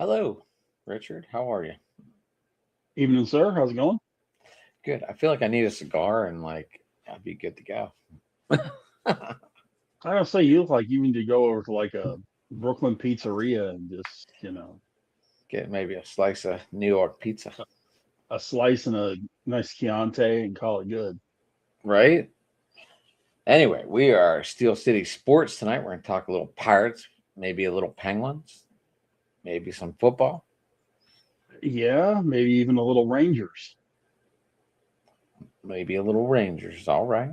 Hello, Richard. How are you? Evening, sir. How's it going? Good. I feel like I need a cigar and I'd be good to go. I gotta say, you look like you need to go over to like a Brooklyn pizzeria and just, Get maybe a slice of New York pizza. a slice and a nice Chianti and call it good. Right? Anyway, we are Steel City Sports tonight. We're going to talk a little Pirates, maybe a little Penguins, maybe some football, Yeah, maybe even a little Rangers. maybe a little Rangers. All right.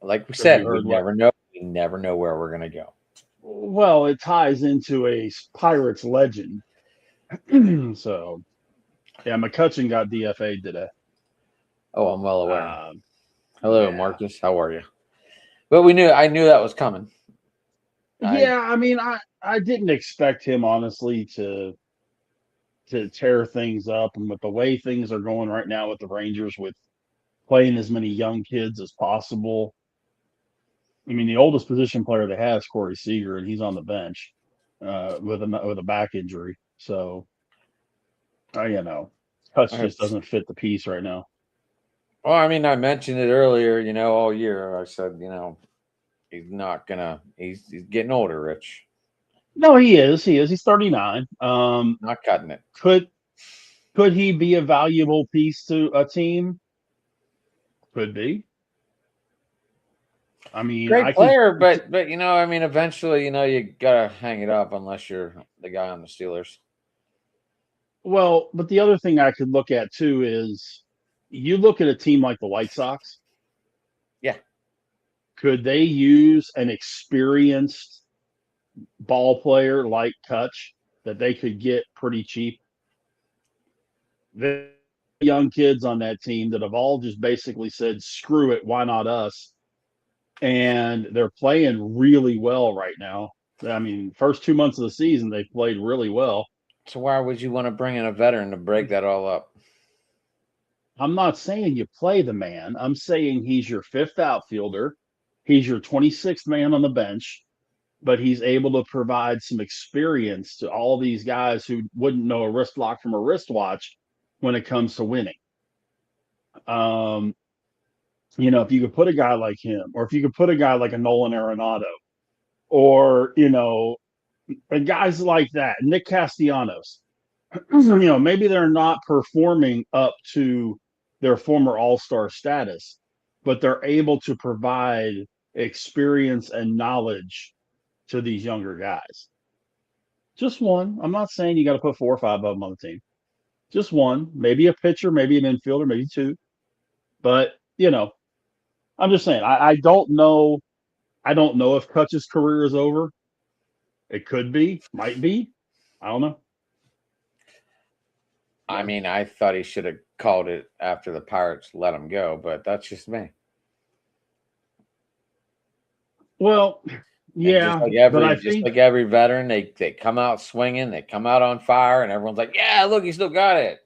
Like we Have said, you heard what? we never know where we're going to go. Well, it ties into a Pirates legend. So, yeah, McCutcheon got DFA'd today. Oh, I'm well aware. Um, Hello, yeah. Marcus. How are you? But I knew that was coming. I Yeah, I mean, I didn't expect him honestly to tear things up, and with the way things are going right now with the Rangers, with playing as many young kids as possible. I mean, the oldest position player they have is Corey Seager, and he's on the bench with a back injury. So, Cuts I just have doesn't fit the piece right now. Well, I mean, I mentioned it earlier, all year. I said, he's not gonna. He's getting older, Rich. No, he is. He is. He's 39. Not cutting it. Could could he be a valuable piece to a team? Could be. I mean, I Great could. player, but I mean, eventually, you gotta hang it up unless you're the guy on the Steelers. Well, but the other thing I could look at too is you look at a team like the White Sox. Yeah, Could they use an experienced ball player like Kutch that they could get pretty cheap? The young kids on that team that have all just basically said, screw it, why not us? And they're playing really well right now. I mean, first 2 months of the season, they played really well. so why would you want to bring in a veteran to break that all up? I'm not saying you play the man. I'm saying he's your fifth outfielder. He's your 26th man on the bench, but he's able to provide some experience to all these guys who wouldn't know a wrist lock from a wristwatch when it comes to winning. Um, if you could put a guy like him, or if you could put a guy like a Nolan Arenado, or guys like that, Nick Castellanos, maybe they're not performing up to their former all-star status, but they're able to provide experience and knowledge to these younger guys. Just one. I'm not saying you got to put 4 or 5 of them on the team. Just one, maybe a pitcher, maybe an infielder, maybe two. But I'm just saying. I don't know. I don't know if Kutch's career is over. It could be, might be. I don't know. I Yeah. mean, I thought he should have called it after the Pirates let him go, but that's just me. Well, And just yeah, like but every I just think like every veteran, they come out swinging, they come out on fire, and everyone's like, "Yeah, look, he still got it."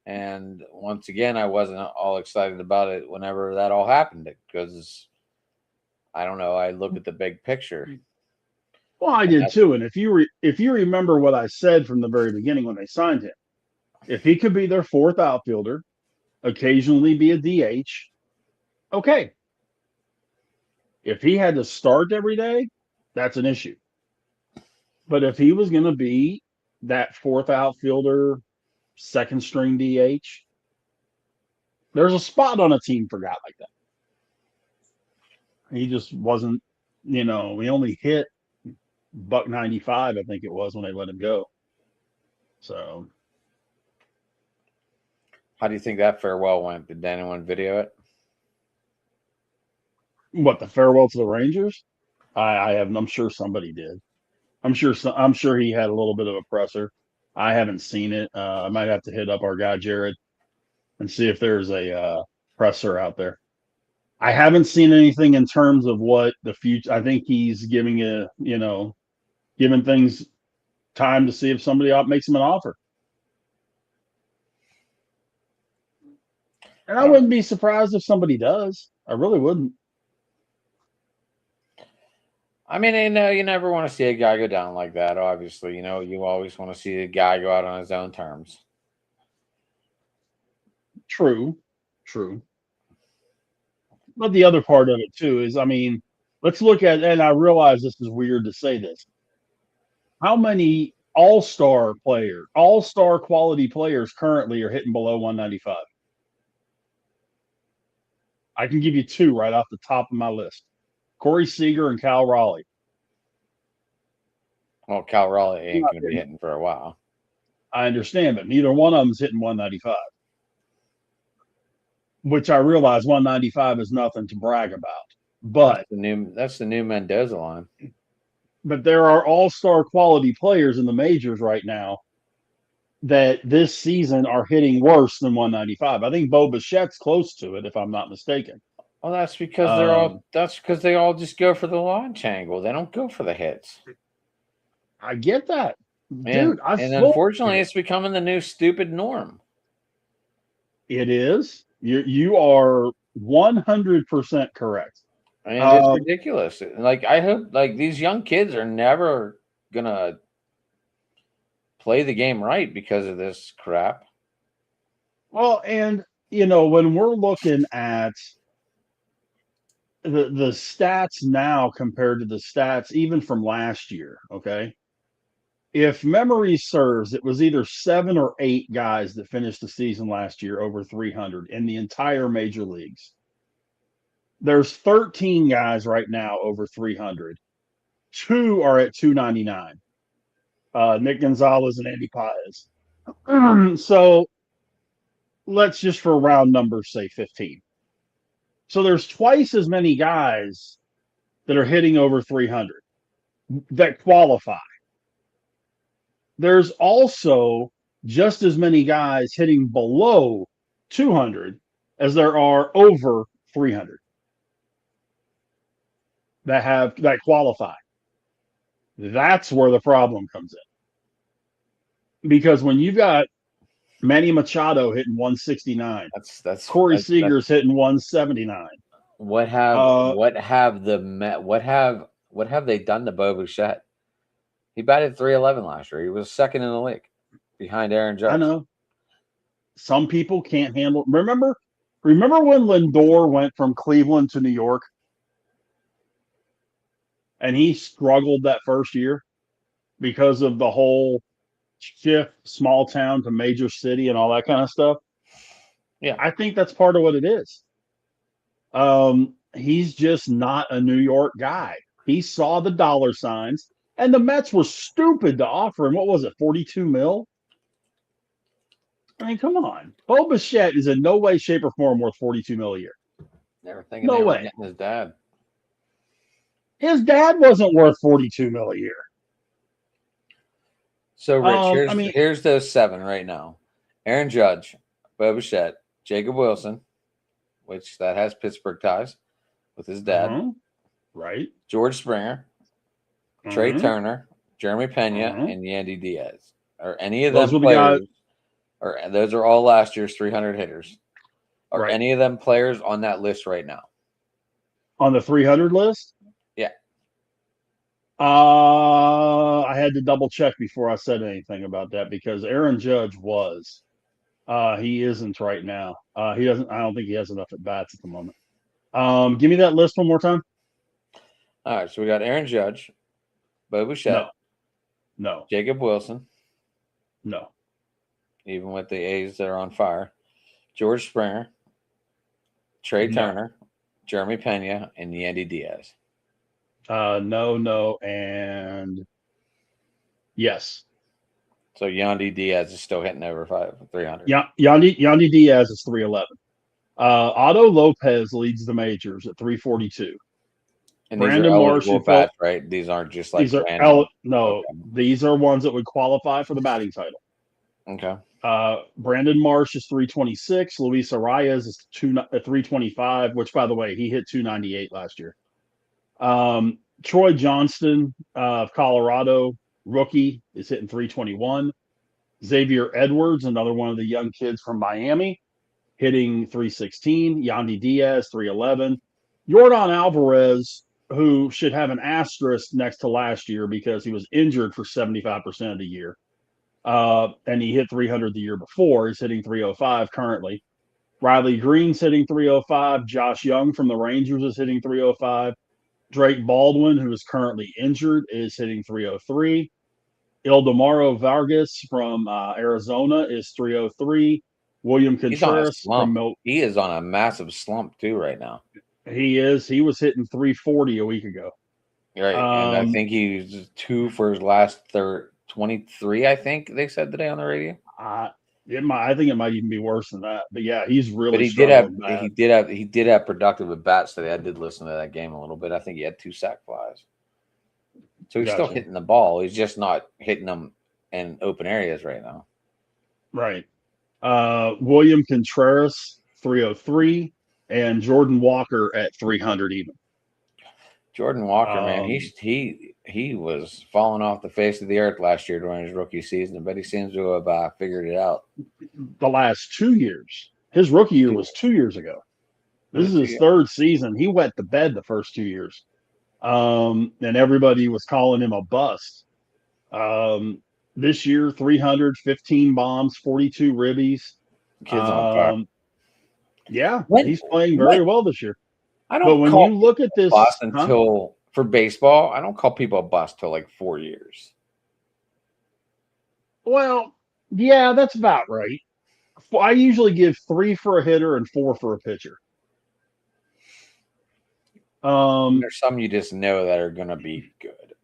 And once again, I wasn't all excited about it whenever that all happened because I don't know. I look at the big picture, well, I and did that too. And if you remember what I said from the very beginning when they signed him, if he could be their fourth outfielder, occasionally be a DH, okay. If he had to start every day, that's an issue. But if he was going to be that fourth outfielder, second string DH, there's a spot on a team for a guy like that. He just wasn't, we only hit buck 95, I think it was when they let him go. So, how do you think that farewell went? Did anyone video it? what, the farewell to the Rangers? I have, I'm sure somebody did. I'm sure he had a little bit of a presser. I haven't seen it. I might have to hit up our guy Jared and see if there's a presser out there. I haven't seen anything in terms of what the future. I think he's giving things time to see if somebody makes him an offer. And I I don't know. wouldn't be surprised if somebody does. I really wouldn't. I mean, you never want to see a guy go down like that. Obviously, you always want to see the guy go out on his own terms. True, true. But the other part of it too is, I mean, let's look at, and I realize this is weird to say this. How many all-star quality players currently are hitting below 195? I can give you two right off the top of my list: Corey Seager and Cal Raleigh. Well, Cal Raleigh ain't Not going to be hitting- hitting for a while. I understand, but neither one of them is hitting 195. Which I realize 195 is nothing to brag about, but That's the new Mendoza line. there are all-star quality players in the majors right now that this season are hitting worse than 195. I think Bo Bichette's close to it, if I'm not mistaken. Well, that's because they all just go for the launch angle. They don't go for the hits. I get that, And dude. unfortunately, it's becoming the new stupid norm. It is. You are 100% correct. I mean, it's ridiculous. Like, I hope like these young kids are never gonna play the game right because of this crap. Well, and when we're looking at the stats now compared to the stats even from last year, okay? If memory serves, it was either 7 or 8 guys that finished the season last year over 300 in the entire major leagues. There's 13 guys right now over 300. 2 are at 299. Nick Gonzalez and Andy Paez. So let's just for round numbers say 15. So there's twice as many guys that are hitting over 300 that qualify. There's also just as many guys hitting below 200 as there are over 300 that qualify. That's where the problem comes in. Because when you've got Manny Machado hitting 169, Corey Seager's hitting 179. What have they done to Bo Bichette? He batted 311 last year. He was second in the league behind Aaron Judge. I know. Some people can't handle. Remember when Lindor went from Cleveland to New York, and he struggled that first year because of the whole shift, small town to major city, and all that kind of stuff. Yeah, I think that's part of what it is. He's just not a New York guy. He saw the dollar signs, and the Mets were stupid to offer him. What was it, 42 mil? I mean, come on. Bo Bichette is in no way, shape, or form worth 42 mil a year. Never thinking they were getting his dad. His dad wasn't worth 42 mil a year. So, Rich, here's those 7 right now: Aaron Judge, Bo Bichette, Jacob Wilson, which that has Pittsburgh ties with his dad, right? George Springer, Trey Turner, Jeremy Pena, and Yandy Diaz. Are any of them players? Or those are all last year's 300 hitters. Are any of them players on that list right now? On the 300 list? Yeah. I had to double check before I said anything about that because Aaron Judge was. He isn't right now. He doesn't. I don't think he has enough at bats at the moment. Give me that list one more time. All right. So we got Aaron Judge, Bo Bichette. No. Jacob Wilson. No. Even with the A's that are on fire. George Springer, Trey Turner, Jeremy Pena, and Yandy Diaz. No, and yes. So Yandy Diaz is still hitting over 300. Yeah, Yandy Diaz is 311. Otto Lopez leads the majors at 342. And Brandon Marsh bats, right? These aren't just like these are ones that would qualify for the batting title. Okay. Brandon Marsh is 326. Luis Arias is 325, which, by the way, he hit 298 last year. Troy Johnston of Colorado, rookie, is hitting 321. Xavier Edwards, another one of the young kids from Miami, hitting 316. Yandy Diaz, 311. Yordan Alvarez who should have an asterisk next to last year because he was injured for 75% of the year. And he hit 300 the year before. He's hitting 305 currently. Riley Green's hitting 305. Josh Young from the Rangers is hitting 305. Drake Baldwin, who is currently injured, is hitting 303. Ildemaro Vargas from Arizona is 303. William Contreras from He is on a massive slump too right now. He is. He was hitting 340 a week ago. Right, and I think he's 2 for his last 23. I think they said today on the radio. I think it might even be worse than that. But yeah, he's really. But he did have productive at bats today. I did listen to that game a little bit. I think he had 2 sac flies. So he's still hitting the ball. He's just not hitting them in open areas right now. Right. William Contreras 303 and Jordan Walker at 300 even. Jordan Walker, man, he was falling off the face of the earth last year during his rookie season, but he seems to have figured it out. The last 2 years. His rookie year was 2 years ago. This is his third season. He wet the bed the first 2 years. And everybody was calling him a bust. This year, 315 bombs, 42 ribbies. Kid's on fire. Yeah, he's playing very well this year. But when you look at this for baseball, I don't call people a bust till like 4 years. Well, yeah, that's about right. I usually give 3 for a hitter and 4 for a pitcher. There's some you just know that are going to be good.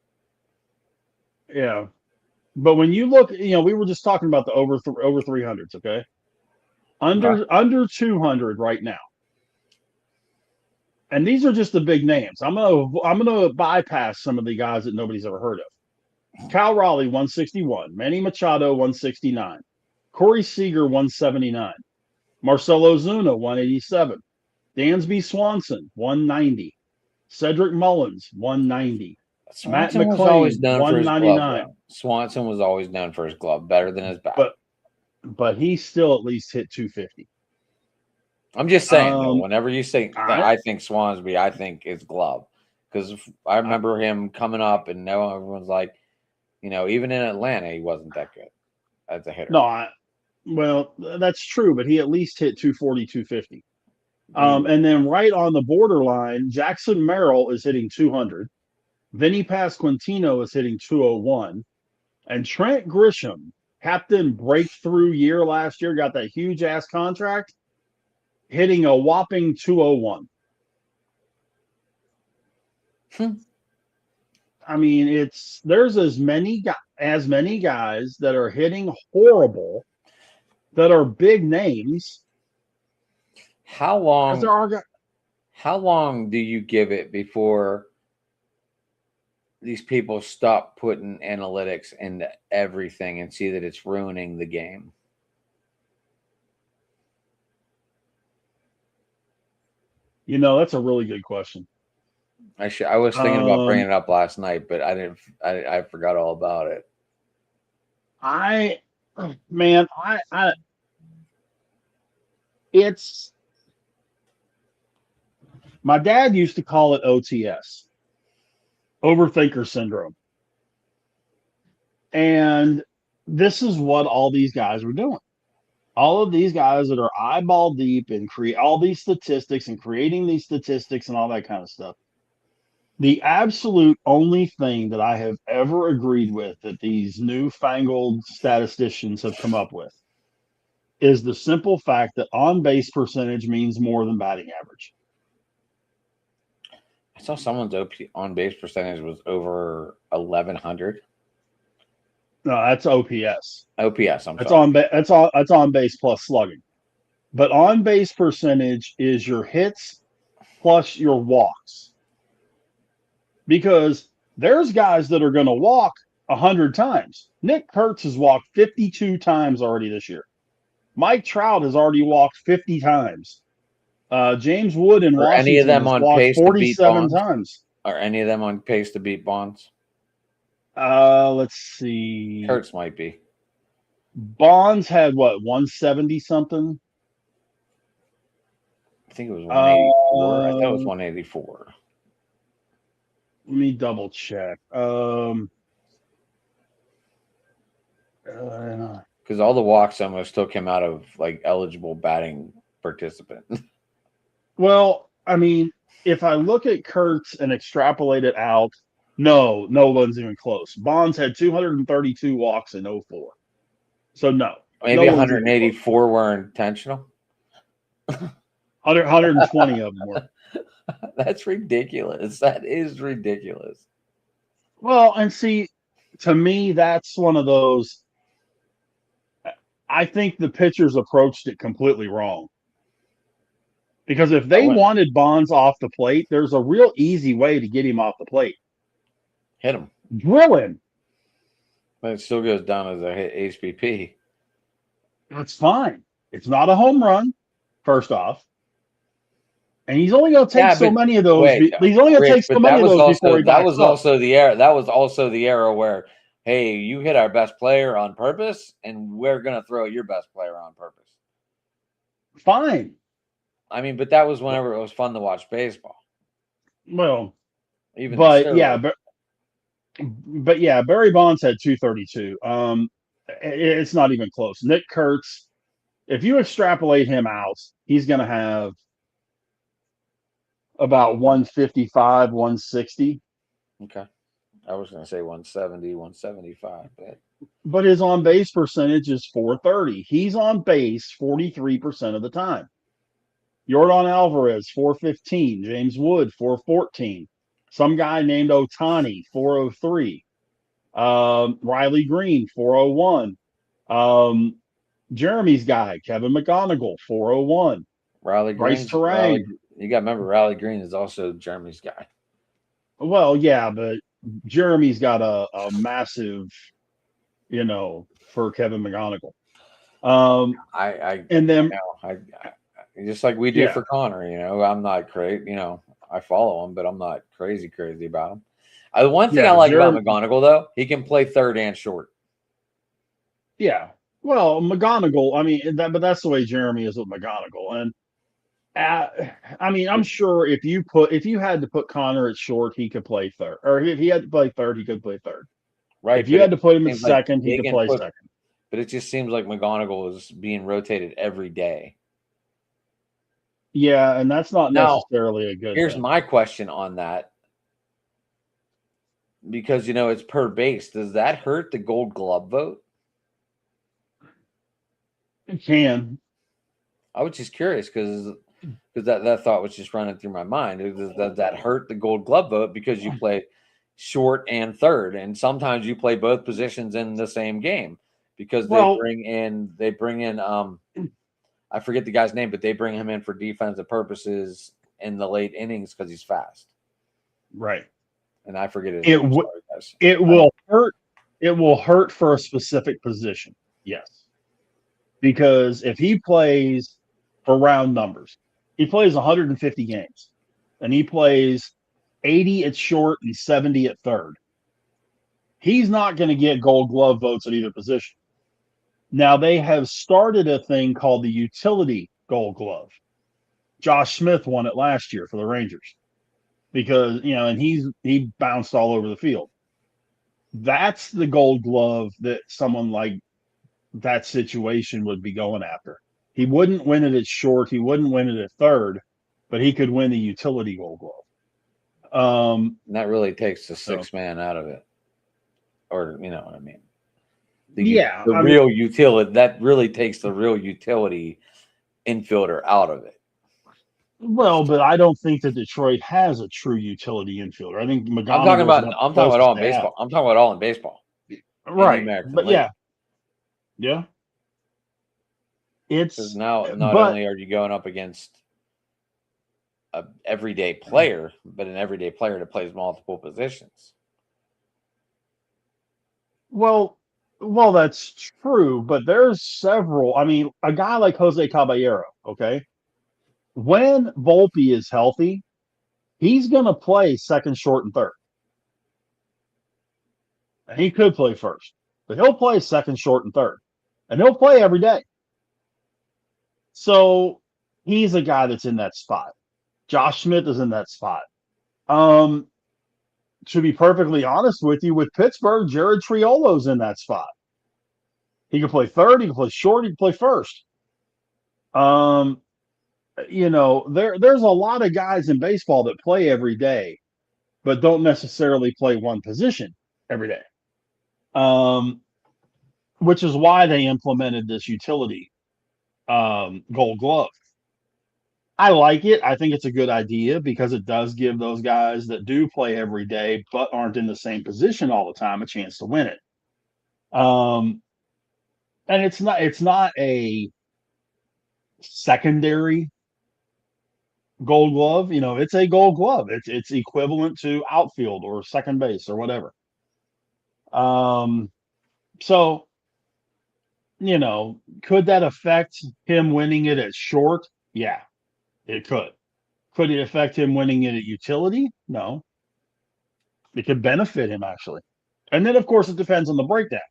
Yeah. But when you look, we were just talking about the over 300s, okay? Under 200 right now. And these are just the big names. I'm gonna bypass some of the guys that nobody's ever heard of. Cal Raleigh 161, Manny Machado 169, Corey Seager 179, Marcelo Zuna 187, Dansby Swanson 190, Cedric Mullins 190. Matt McClain was always known 199. Swanson was always known for his glove, better than his bat. But he still at least hit 250. I'm just saying, though, whenever you say I think Swansby, I think it's glove. Because I remember him coming up and now everyone's like, even in Atlanta, he wasn't that good as a hitter. No, well, that's true, but he at least hit 240, 250. And then right on the borderline, Jackson Merrill is hitting 200. Vinny Pasquantino is hitting 201. And Trent Grisham, captain breakthrough year last year, got that huge-ass contract, hitting a whopping 201. I mean, there's as many guys that are hitting horrible, that are big names. How long do you give it before these people stop putting analytics into everything and see that it's ruining the game? That's a really good question. I was thinking about bringing it up last night, but I forgot all about it. My dad used to call it OTS, overthinker syndrome. And this is what all these guys were doing. All of these guys that are eyeball deep and create all these statistics and creating these statistics and all that kind of stuff. The absolute only thing that I have ever agreed with that these newfangled statisticians have come up with is the simple fact that on-base percentage means more than batting average. I saw someone's on-base percentage was over 1,100. No, that's OPS. OPS, I'm sorry. That's on base plus slugging. But on base percentage is your hits plus your walks. Because there's guys that are going to walk 100 times. Nick Kurtz has walked 52 times already this year. Mike Trout has already walked 50 times. James Wood in Washington any of them has on walked pace 47 times. Are any of them on pace to beat Bonds? Let's see. Kurtz might be. Bonds had what, 170 something? I think it was 184. I thought it was 184. Let me double check. Because all the walks almost took him out of like eligible batting participant. Well, I mean, if I look at Kurtz and extrapolate it out, no one's even close. Bonds had 232 walks in 04. So no Maybe one's even 184 were intentional. 120 of them were. That's ridiculous. That is ridiculous. Well, and see, to me, that's one of those. I think the pitchers approached it completely wrong. Because if they wanted Bonds off the plate, there's a real easy way to get him off the plate. Hit him. Drill him. But it still goes down as a HBP. That's fine. It's not a home run, first off. And he's only going to take so many of those. He's only going to take so many of those before he backs up. That was also the era. That was also the era where, hey, you hit our best player on purpose, and we're going to throw your best player on purpose. Fine. I mean, but that was whenever it was fun to watch baseball. Well, but yeah, Barry Bonds had 232. It's not even close. Nick Kurtz, if you extrapolate him out, he's going to have about 155, 160. Okay. I was going to say 170, 175. But his on-base percentage is 430. He's on base 43% of the time. Yordan Alvarez, 415. James Wood, 414. Some guy named Otani, 403. Riley Green, 401. Jeremy's guy, Kevin McGonigal, 401. Riley Green. You got to remember, Riley Green is also Jeremy's guy. Well, yeah, but Jeremy's got a massive, for Kevin McGonigal. Just like we do for Connor, I'm not crazy. I follow him, but I'm not crazy about him. The one thing I like about McGonigal, though, he can play third and short. Yeah. Well, McGonigal, I mean, but that's the way Jeremy is with McGonigal. And I mean, I'm sure if you had to put Connor at short, he could play third. Or if he had to play third, he could play third. Right. If you had to put him at second, he could play second. But it just seems like McGonigal is being rotated every day. Yeah, and that's not necessarily a good Here's thing. my question on that. Because, it's per base. Does that hurt the Gold Glove vote? It can. I was just curious because that thought was just running through my mind. Does that hurt the Gold Glove vote because you play short and third, and sometimes you play both positions in the same game because they bring in I forget the guy's name, but they bring him in for defensive purposes in the late innings because he's fast. Right. And I forget his name. It will hurt. It will hurt for a specific position. Yes. Because if he plays for round numbers, he plays 150 games and he plays 80 at short and 70 at third. He's not going to get Gold Glove votes at either position. Now, they have started a thing called the utility Gold Glove. Josh Smith won it last year for the Rangers because, and he bounced all over the field. That's the Gold Glove that someone like that situation would be going after. He wouldn't win it at short. He wouldn't win it at third, but he could win the utility Gold Glove. And that really takes the sixth man out of it. Or, you know what I mean? Real utility, that really takes the real utility infielder out of it. Well, but I don't think that Detroit has a true utility infielder. I think I'm talking about all in baseball. I'm talking about all in baseball. Right. But yeah. It's now not only are you going up against an everyday player, but an everyday player that plays multiple positions. Well, that's true, but there's several. I mean, a guy like Jose Caballero, okay? When Volpe is healthy, he's going to play second, short, and third. And he could play first, but he'll play second, short, and third. And he'll play every day. So he's a guy that's in that spot. Josh Smith is in that spot. to be perfectly honest with you, with Pittsburgh, Jared Triolo's in that spot. He can play third, he can play short, he can play first. There's a lot of guys in baseball that play every day, but don't necessarily play one position every day. Which is why they implemented this utility Gold Glove. I like it. I think it's a good idea because it does give those guys that do play every day but aren't in the same position all the time a chance to win it. And it's not a secondary Gold Glove. It's a Gold Glove. It's equivalent to outfield or second base or whatever. So could that affect him winning it at short? Yeah, it could. Could it affect him winning it at utility? No. It could benefit him, actually. And then, of course, it depends on the breakdown.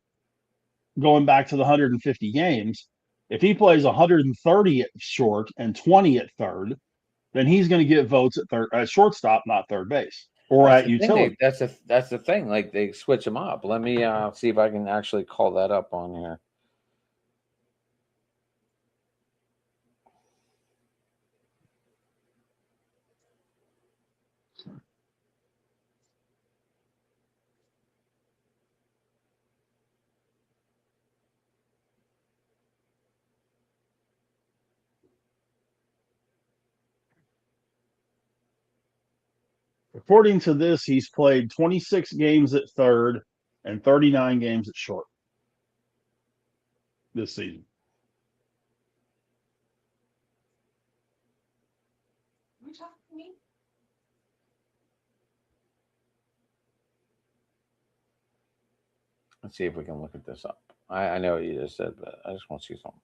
Going back to the 150 games, if he plays 130 at short and 20 at third, then he's going to get votes at shortstop, not third base, or at utility. That's the thing. Like, they switch them up. Let me see if I can actually call that up on here. According to this, he's played 26 games at third and 39 games at short this season. Are you talking to me? Let's see if we can look at this up. I know what you just said, but I just want to see something.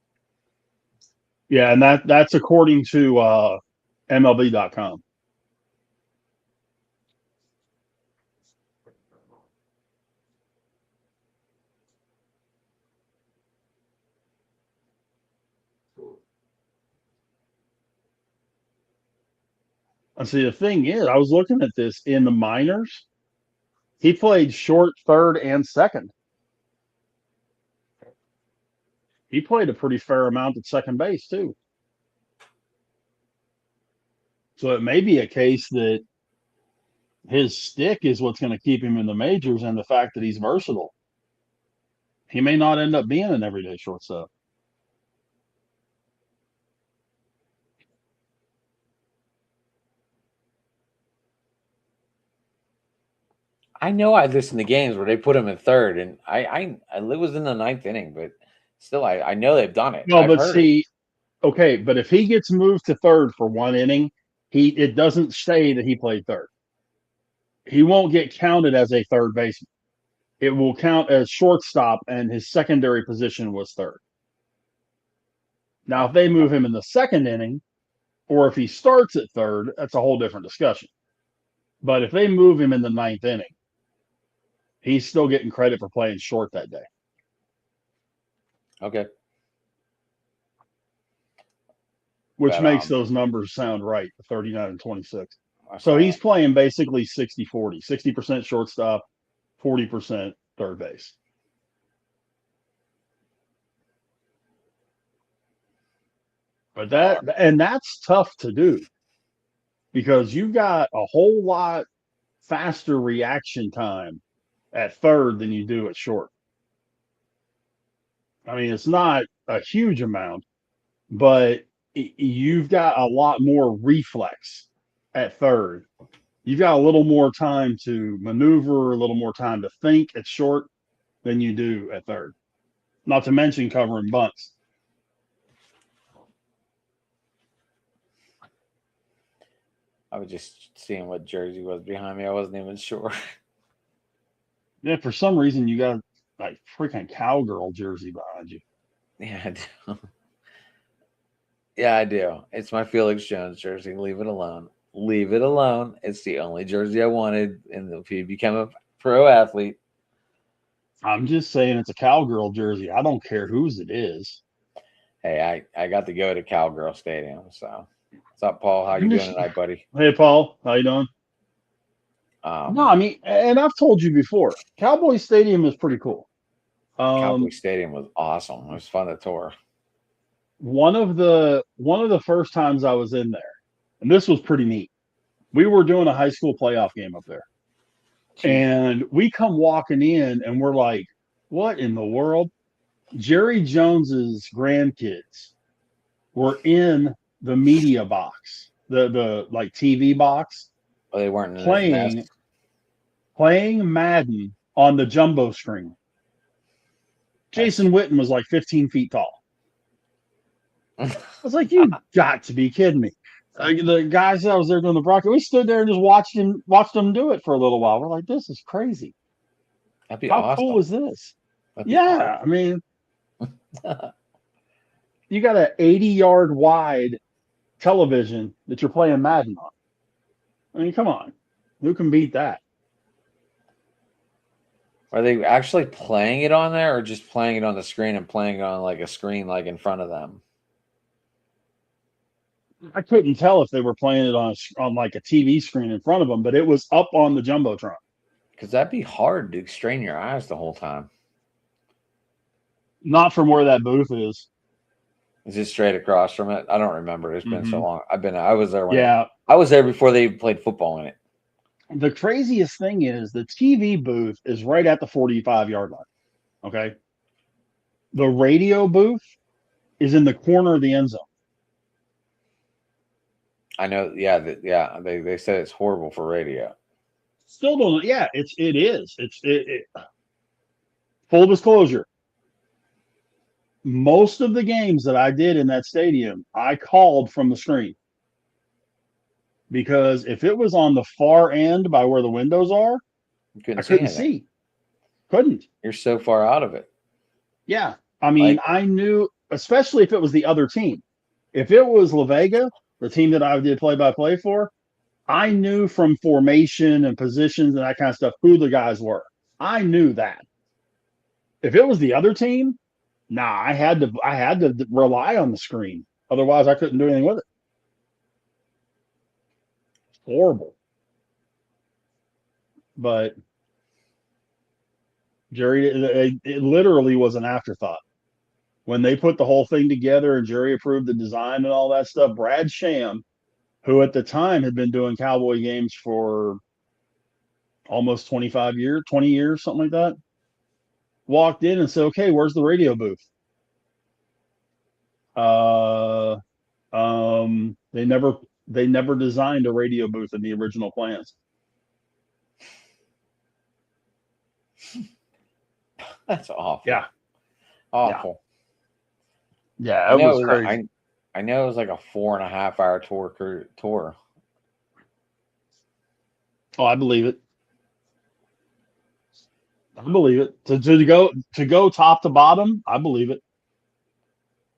Yeah, and that's according to MLB.com. And see, the thing is, I was looking at this in the minors. He played short, third, and second. He played a pretty fair amount at second base, too. So it may be a case that his stick is what's going to keep him in the majors and the fact that he's versatile. He may not end up being an everyday shortstop. I know I listened to games where they put him in third, and I was in the ninth inning, but still, I know they've done it. No, but see, okay, but if he gets moved to third for one inning, it doesn't say that he played third. He won't get counted as a third baseman. It will count as shortstop, and his secondary position was third. Now, if they move him in the second inning, or if he starts at third, that's a whole different discussion. But if they move him in the ninth inning, he's still getting credit for playing short that day. Okay. Which makes those numbers sound right, 39 and 26. So he's playing basically 60-40, 60% shortstop, 40% third base. But that's tough to do because you've got a whole lot faster reaction time at third than you do at short. I mean, it's not a huge amount, but you've got a lot more reflex at third. You've got a little more time to maneuver, a little more time to think at short than you do at third. Not to mention covering bunts. I was just seeing what jersey was behind me. I wasn't even sure. Yeah, for some reason you got like freaking cowgirl jersey behind you. Yeah, I do. Yeah, I do. It's my Felix Jones jersey. Leave it alone. Leave it alone. It's the only jersey I wanted. And if he became a pro athlete. I'm just saying it's a cowgirl jersey. I don't care whose it is. Hey, I got to go to Cowgirl Stadium. So, what's up, Paul? How you doing tonight, buddy? Hey, Paul. How you doing? No, I mean, and I've told you before, Cowboy Stadium is pretty cool. Cowboy Stadium was awesome. It was fun to tour. One of the first times I was in there, and this was pretty neat. We were doing a high school playoff game up there. And we come walking in and we're like, what in the world? Jerry Jones's grandkids were in the media box, the like TV box, They weren't in his nest. playing Madden on the jumbo screen. Jason Witten was like 15 feet tall. I was like, you got to be kidding me. The guys that was there doing the broadcast, we stood there and just watched them do it for a little while. We're like, this is crazy. That'd be How awesome. cool is this? Yeah, I mean, you got an 80-yard wide television that you're playing Madden on. I mean, come on. Who can beat that? Are they actually playing it on there or just playing it on the screen and playing it on like a screen like in front of them? I couldn't tell if they were playing it on like a TV screen in front of them, but it was up on the Jumbotron. Because that'd be hard to strain your eyes the whole time. Not from where that booth is. Is it straight across from it? I don't remember. It's been so long. I was there I was there before they played football in it. The craziest thing is the TV booth is right at the 45-yard line. Okay. The radio booth is in the corner of the end zone. I know. Yeah. They said it's horrible for radio. Still don't. Yeah, it is. Full disclosure. Most of the games that I did in that stadium, I called from the screen. Because if it was on the far end by where the windows are, I couldn't see. Couldn't. You're so far out of it. Yeah. I mean, I knew, especially if it was the other team. If it was La Vega, the team that I did play-by-play for, I knew from formation and positions and that kind of stuff who the guys were. I knew that. If it was the other team, I had to rely on the screen. Otherwise, I couldn't do anything with it. Horrible. But Jerry, it literally was an afterthought. When they put the whole thing together and Jerry approved the design and all that stuff, Brad Sham, who at the time had been doing Cowboy games for almost 25 years, 20 years, something like that, walked in and said, okay, where's the radio booth? They never designed a radio booth in the original plans. That's awful. Yeah. Awful. Yeah, it was crazy. I know it was like a 4.5-hour tour. Oh, I believe it. I believe it. To go top to bottom, I believe it.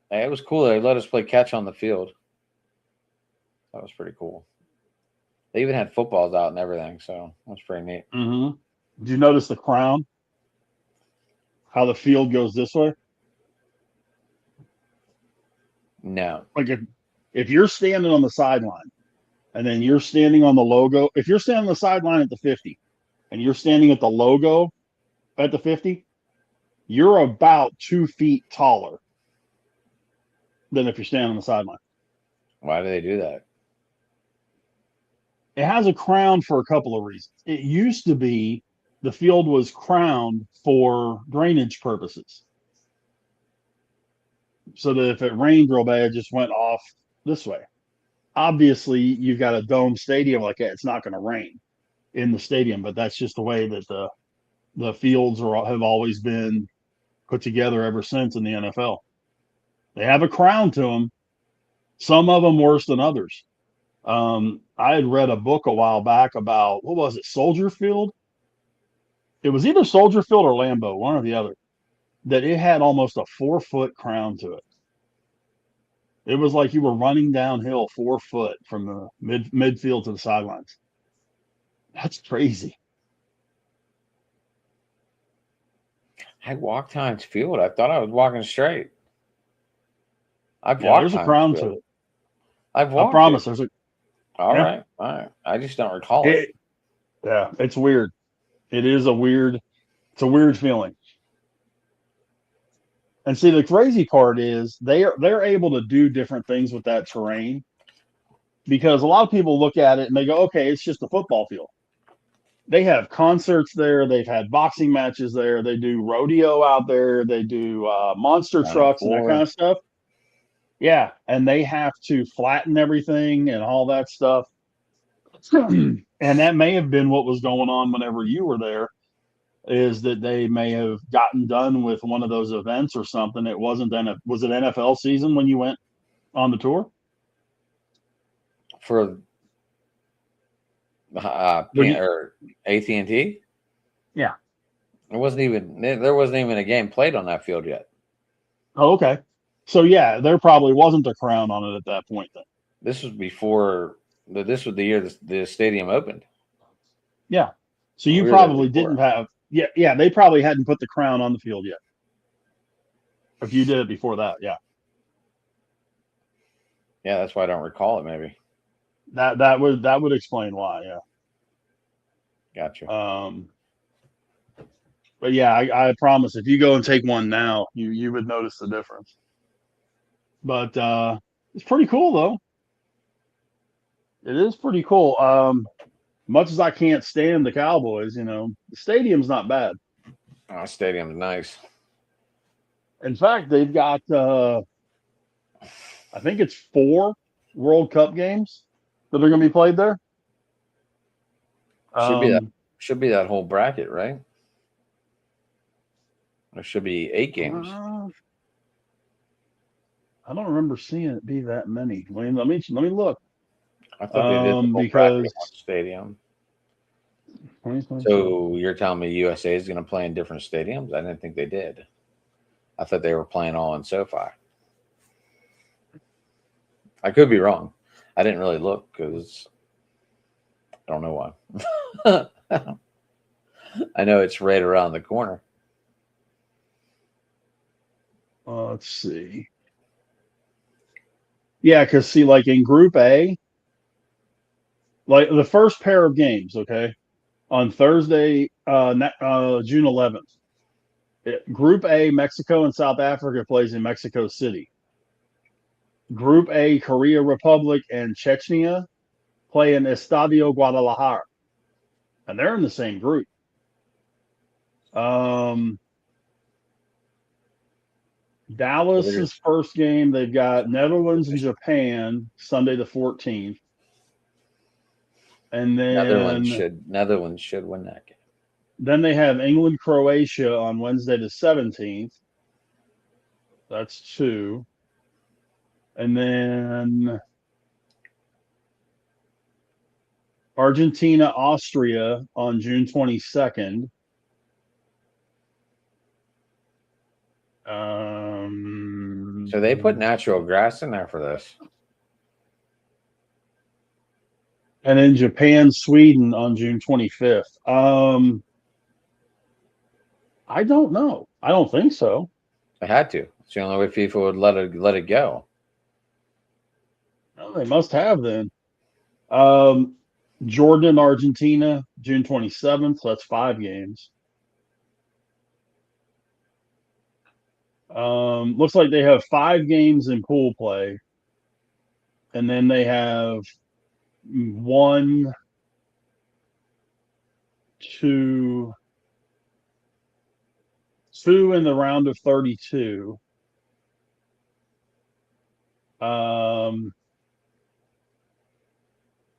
Hey, it was cool. They let us play catch on the field. That was pretty cool. They even had footballs out and everything, so that's pretty neat. Mm-hmm. Did you notice the crown? How the field goes this way? No. Like if you're standing on the sideline and then you're standing on the logo, if you're standing on the sideline at the 50 and you're standing at the logo at the 50, you're about 2 feet taller than if you're standing on the sideline. Why do they do that? It has a crown for a couple of reasons. It used to be the field was crowned for drainage purposes. So that if it rained real bad, it just went off this way. Obviously, you've got a dome stadium like that. It's not going to rain in the stadium, but that's just the way that the fields have always been put together ever since in the NFL. They have a crown to them. Some of them worse than others. I had read a book a while back about, what was it, Soldier Field? It was either Soldier Field or Lambeau, one or the other, that it had almost a 4-foot crown to it. It was like you were running downhill 4 foot from the midfield to the sidelines. That's crazy. I walked Heinz Field. I thought I was walking straight. There's a crown to it. I've walked. I promise. There's a. All right. I just don't recall it. Yeah, it's weird. It's a weird feeling. And see, the crazy part is they're able to do different things with that terrain because a lot of people look at it and they go, okay, it's just a football field. They have concerts there. They've had boxing matches there. They do rodeo out there. They do monster trucks and that kind of stuff. Yeah, and they have to flatten everything and all that stuff. And that may have been what was going on whenever you were there, is that they may have gotten done with one of those events or something. It wasn't then. Was it NFL season when you went on the tour? For or AT&T? Yeah. There wasn't even a game played on that field yet. Oh, okay. So yeah, there probably wasn't a crown on it at that point then. This was before. This was the year the stadium opened. Yeah. So you probably didn't have. Yeah. They probably hadn't put the crown on the field yet. If you did it before that, yeah. Yeah, that's why I don't recall it. Maybe that would explain why. Yeah. Gotcha. But yeah, I promise if you go and take one now, you would notice the difference. But it's pretty cool though. It is pretty cool. Much as I can't stand the Cowboys, the stadium's not bad. Oh, stadium's nice. In fact, they've got I think it's 4 World Cup games that are going to be played there. Should be that whole bracket, right? There should be 8 games. I don't remember seeing it be that many. Let me look. I thought they did the whole bracket on stadium. So you're telling me USA is going to play in different stadiums? I didn't think they did. I thought they were playing all in SoFi. I could be wrong. I didn't really look because I don't know why. I know it's right around the corner. Let's see. Yeah, because see, like in Group A, like the first pair of games, okay, on Thursday, June 11th. Group A, Mexico and South Africa plays in Mexico City. Group A, Korea Republic and Chechnya play in Estadio Guadalajara, and they're in the same group. Dallas's first game, they've got Netherlands and Japan Sunday the 14th. And then Netherlands should win that game. Then they have England, Croatia on Wednesday the 17th. That's 2. And then Argentina, Austria on June 22nd. So they put natural grass in there for this. And then Japan, Sweden on June 25th. I don't know. I don't think so. They had to. It's the only way FIFA would let it go. Well, they must have then. Jordan, Argentina, June 27th. So that's 5 games. Looks like they have 5 games in pool play. And then they have 1, 2 in the round of 32.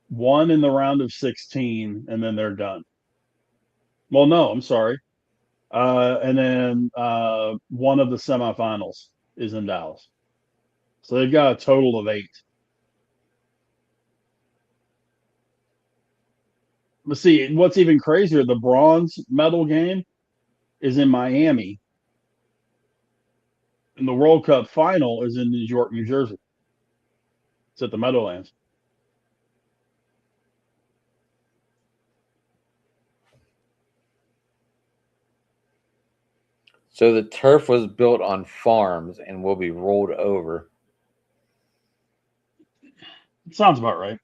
1 in the round of 16, and then they're done. Well, no, I'm sorry. And then 1 of the semifinals is in Dallas. So they've got a total of 8. Let's see, what's even crazier, the bronze medal game is in Miami. And the World Cup final is in New York, New Jersey. It's at the Meadowlands. So the turf was built on farms and will be rolled over. Sounds about right.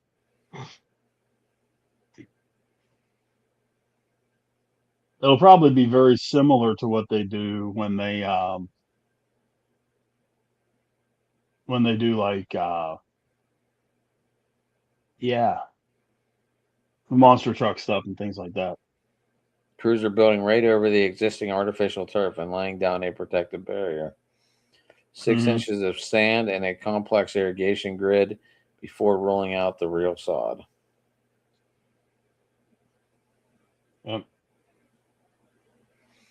It'll probably be very similar to what they do when they do like monster truck stuff and things like that. Crews are building right over the existing artificial turf and laying down a protective barrier. 6 inches of sand and a complex irrigation grid before rolling out the real sod. Yep.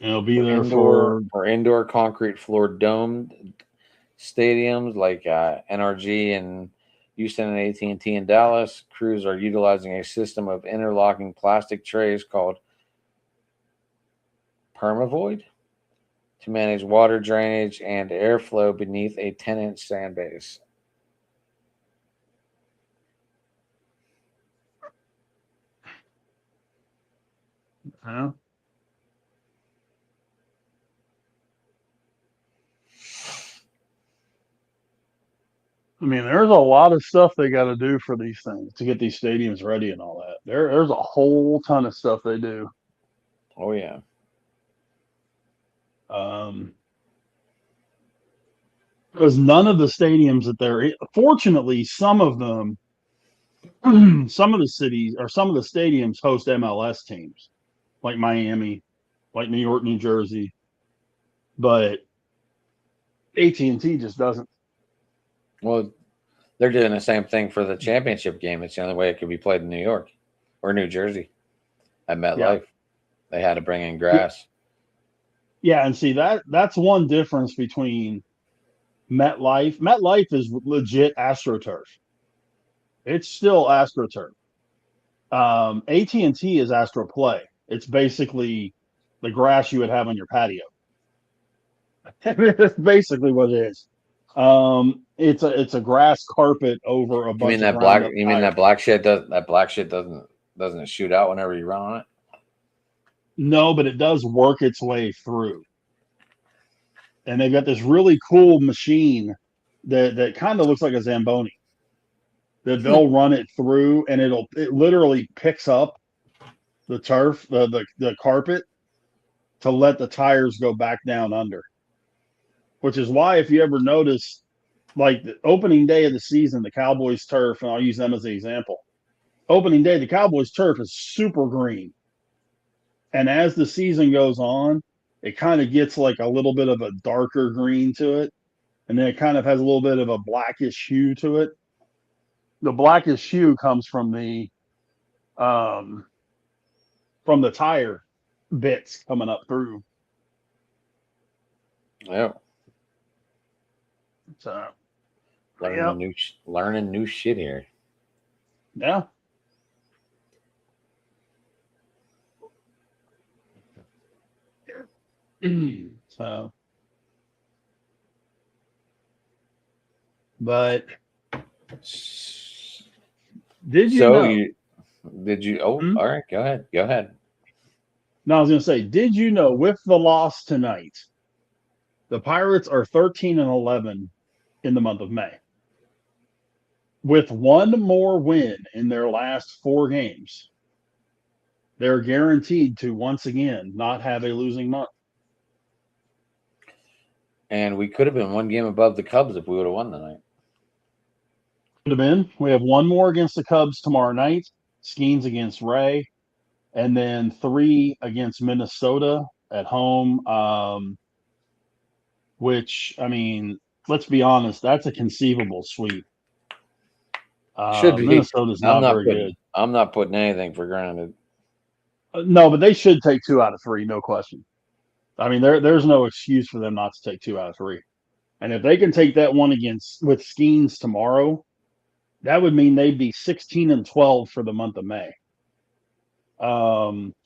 It'll be there for indoor concrete floored domed stadiums like NRG and Houston and AT&T in Dallas. Crews are utilizing a system of interlocking plastic trays called Permavoid to manage water drainage and airflow beneath a 10-inch sand base. Huh? I mean, there's a lot of stuff they got to do for these things to get these stadiums ready and all that. There's a whole ton of stuff they do. Oh, yeah. Because none of the stadiums that they're fortunately, some of them, some of the cities or some of the stadiums host MLS teams, like Miami, like New York, New Jersey, but AT&T just doesn't. Well, they're doing the same thing for the championship game. It's the only way it could be played in New York or New Jersey at MetLife. Yeah. They had to bring in grass. Yeah, and see that's one difference between MetLife. MetLife is legit AstroTurf. It's still AstroTurf. AT&T is AstroPlay. It's basically the grass you would have on your patio. That's basically what it is. It's a grass carpet over a bunch. You mean that black? You mean that black shit doesn't shoot out whenever you run on it? No, but it does work its way through. And they've got this really cool machine that kind of looks like a Zamboni. That they'll run it through, and it literally picks up the turf, the carpet, to let the tires go back down under. Which is why, if you ever notice, like the opening day of the season, the Cowboys turf, and I'll use them as an example. Opening day, the Cowboys turf is super green. And as the season goes on, it kind of gets like a little bit of a darker green to it. And then it kind of has a little bit of a blackish hue to it. The blackish hue comes from the tire bits coming up through. Yeah. So learning new shit here. Yeah. So, but did you know? Did you? Oh, all right. Go ahead. Go ahead. No, I was going to say, did you know with the loss tonight, the Pirates are 13-11 in the month of May. With one more win in their last 4 games, they're guaranteed to once again not have a losing month. And we could have been 1 game above the Cubs if we would have won tonight. Could have been. We have 1 more against the Cubs tomorrow night. Skeens against Ray. And then 3 against Minnesota at home. Which, I mean, let's be honest, that's a conceivable sweep. Should be. Minnesota's not very good. I'm not putting anything for granted. No, but they should take 2 out of 3, no question. I mean, there's no excuse for them not to take 2 out of 3. And if they can take that one with Skeens tomorrow, that would mean they'd be 16-12 for the month of May.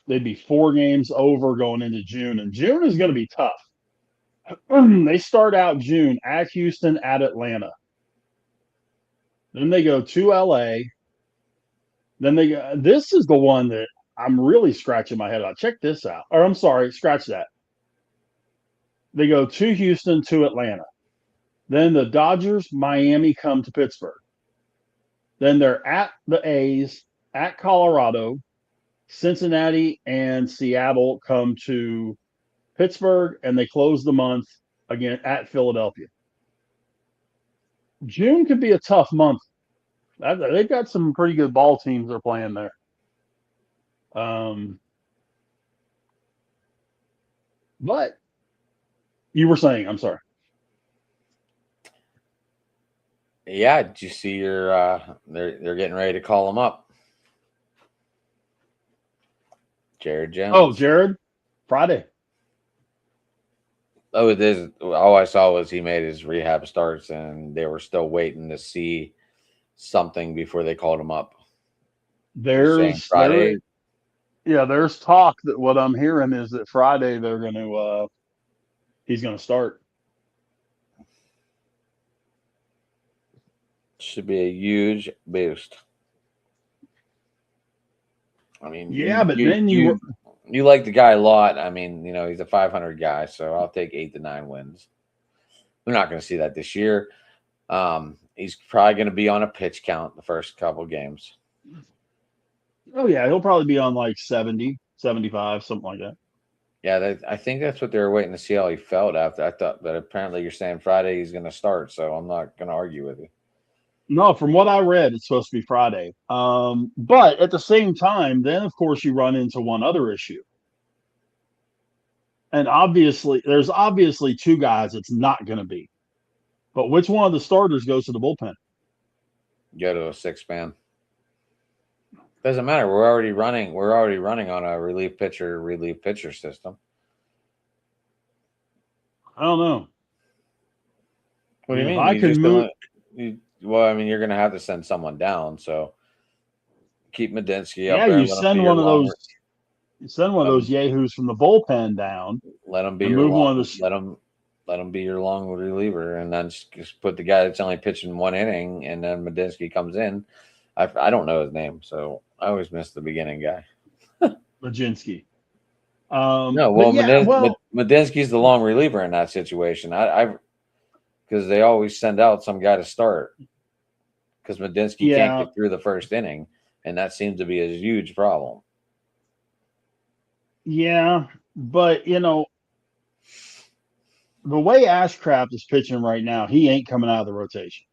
They'd be 4 games over going into June, and June is going to be tough. They start out June at Houston, at Atlanta. Then they go to LA. Then this is the one that I'm really scratching my head about. Check this out. Or I'm sorry, scratch that. They go to Houston, to Atlanta. Then the Dodgers, Miami come to Pittsburgh. Then they're at the A's, at Colorado, Cincinnati and Seattle come to Pittsburgh, and they close the month again at Philadelphia. June could be a tough month. They've got some pretty good ball teams they're playing there. But you were saying, I'm sorry. Yeah, did you see your they're getting ready to call him up? Jared Jones. Oh, Jared, Friday. Oh, it is. All I saw was he made his rehab starts, and they were still waiting to see something before they called him up. There's Friday. There's talk that what I'm hearing is that Friday they're going to he's going to start. Should be a huge boost. I mean, but then you like the guy a lot. I mean, he's a 500 guy, so I'll take 8 to 9 wins. We're not going to see that this year. He's probably going to be on a pitch count the first couple games. Oh, yeah, he'll probably be on like 70, 75, something like that. Yeah, I think that's what they were waiting to see how he felt after. I thought, but apparently you're saying Friday he's going to start, so I'm not going to argue with you. No, from what I read, it's supposed to be Friday. But at the same time, then of course you run into one other issue. And there's obviously two guys it's not going to be. But which one of the starters goes to the bullpen? Go to a 6-man. Doesn't matter. We're already running on a relief pitcher system. I don't know. What do you mean? I can move. Well, I mean, you're going to have to send someone down. So keep Madinsky up there. Yeah, you send one of those. You send one of those yahoos from the bullpen down. Let him be your long. Let him be your long reliever, and then just put the guy that's only pitching one inning, and then Madinsky comes in. I don't know his name, so I always miss the beginning guy. Madinsky. Madinsky's the long reliever in that situation. Because they always send out some guy to start because Madinsky can't get through the first inning, and that seems to be a huge problem. Yeah, but the way Ashcraft is pitching right now, he ain't coming out of the rotation.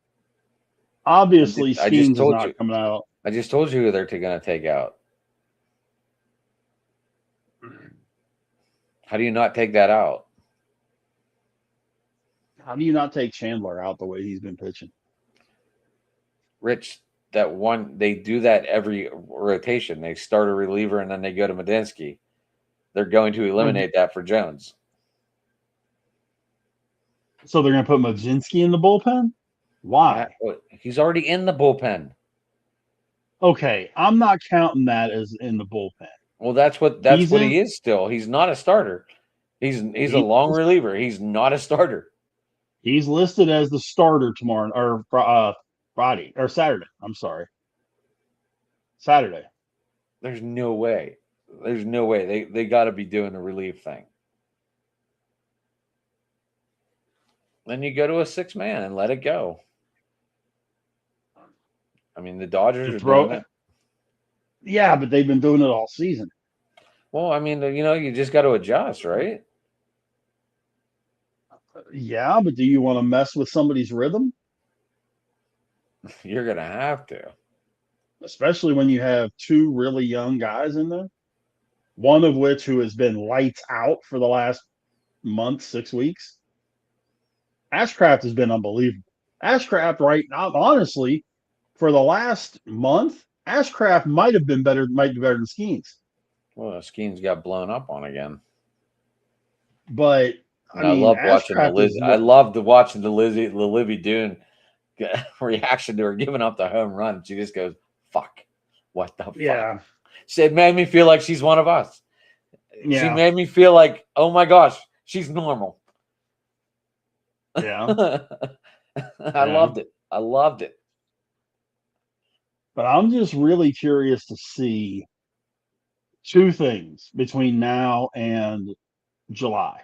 Obviously, Skeens is not coming out. I just told you who they're going to take out. How do you not take that out? How do you not take Chandler out the way he's been pitching? Rich, they do that every rotation. They start a reliever and then they go to Madinsky. They're going to eliminate that for Jones. So they're going to put Madinsky in the bullpen? Why? He's already in the bullpen. Okay, I'm not counting that as in the bullpen. Well, that's what he is still. He's not a starter. He's a long reliever. He's not a starter. He's listed as the starter tomorrow or Friday or Saturday. I'm sorry. Saturday. There's no way. They got to be doing the relief thing. Then you go to a 6-man and let it go. I mean, the Dodgers are doing it. Yeah, but they've been doing it all season. Well, I mean, you just got to adjust, right? Yeah, but do you want to mess with somebody's rhythm? You're going to have to. Especially when you have two really young guys in there. One of which who has been lights out for the last month, 6 weeks. Ashcraft has been unbelievable. Ashcraft right now, honestly, for the last month, Ashcraft might be better than Skeens. Well, Skeens got blown up on again. But I love watching the Lizzie. I loved watching the Livy Dune reaction to her giving up the home run. She just goes, "Fuck, what the fuck?" Yeah. It made me feel like she's one of us. Yeah. She made me feel like, oh my gosh, she's normal. Yeah. I loved it. But I'm just really curious to see two things between now and July.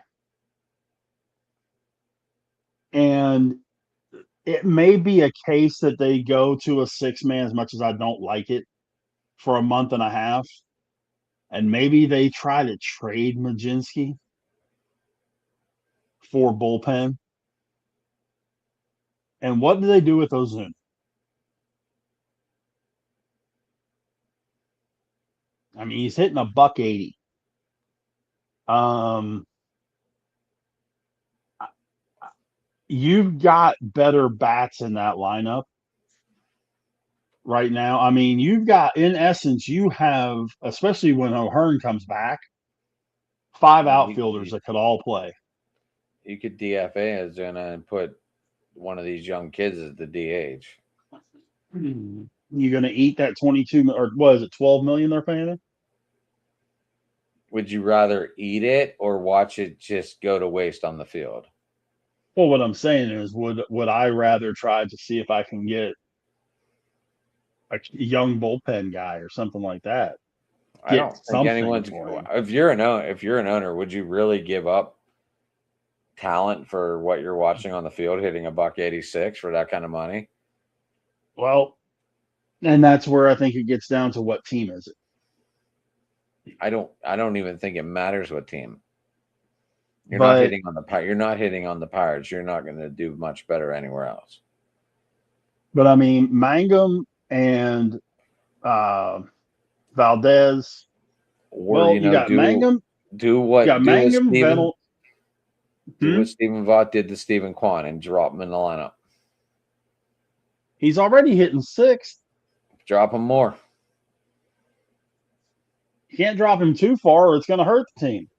And it may be a case that they go to a 6-man, as much as I don't like it, for a month and a half. and maybe they try to trade Majinski for bullpen. And what do they do with Ozuna? I mean, he's hitting $180. You've got better bats in that lineup right now. I mean, in essence, you have, especially when O'Hearn comes back, 5 outfielders that could all play. You could DFA Ozuna and put one of these young kids as the DH. You're going to eat that 22 or what is it, 12 million they're paying him? Would you rather eat it or watch it just go to waste on the field? Well, what I'm saying is, would I rather try to see if I can get a young bullpen guy or something like that? I don't think anyone's. If you're an owner, would you really give up talent for what you're watching on the field, hitting $186 for that kind of money? Well, and that's where I think it gets down to what team is it. I don't even think it matters what team. You're not hitting on the Pirates. You're not going to do much better anywhere else. But I mean, Mangum and Valdez. Or you got Mangum. Do what Stephen Vaught did to Stephen Kwan and drop him in the lineup. He's already hitting 6th. Drop him more. You can't drop him too far, or it's going to hurt the team.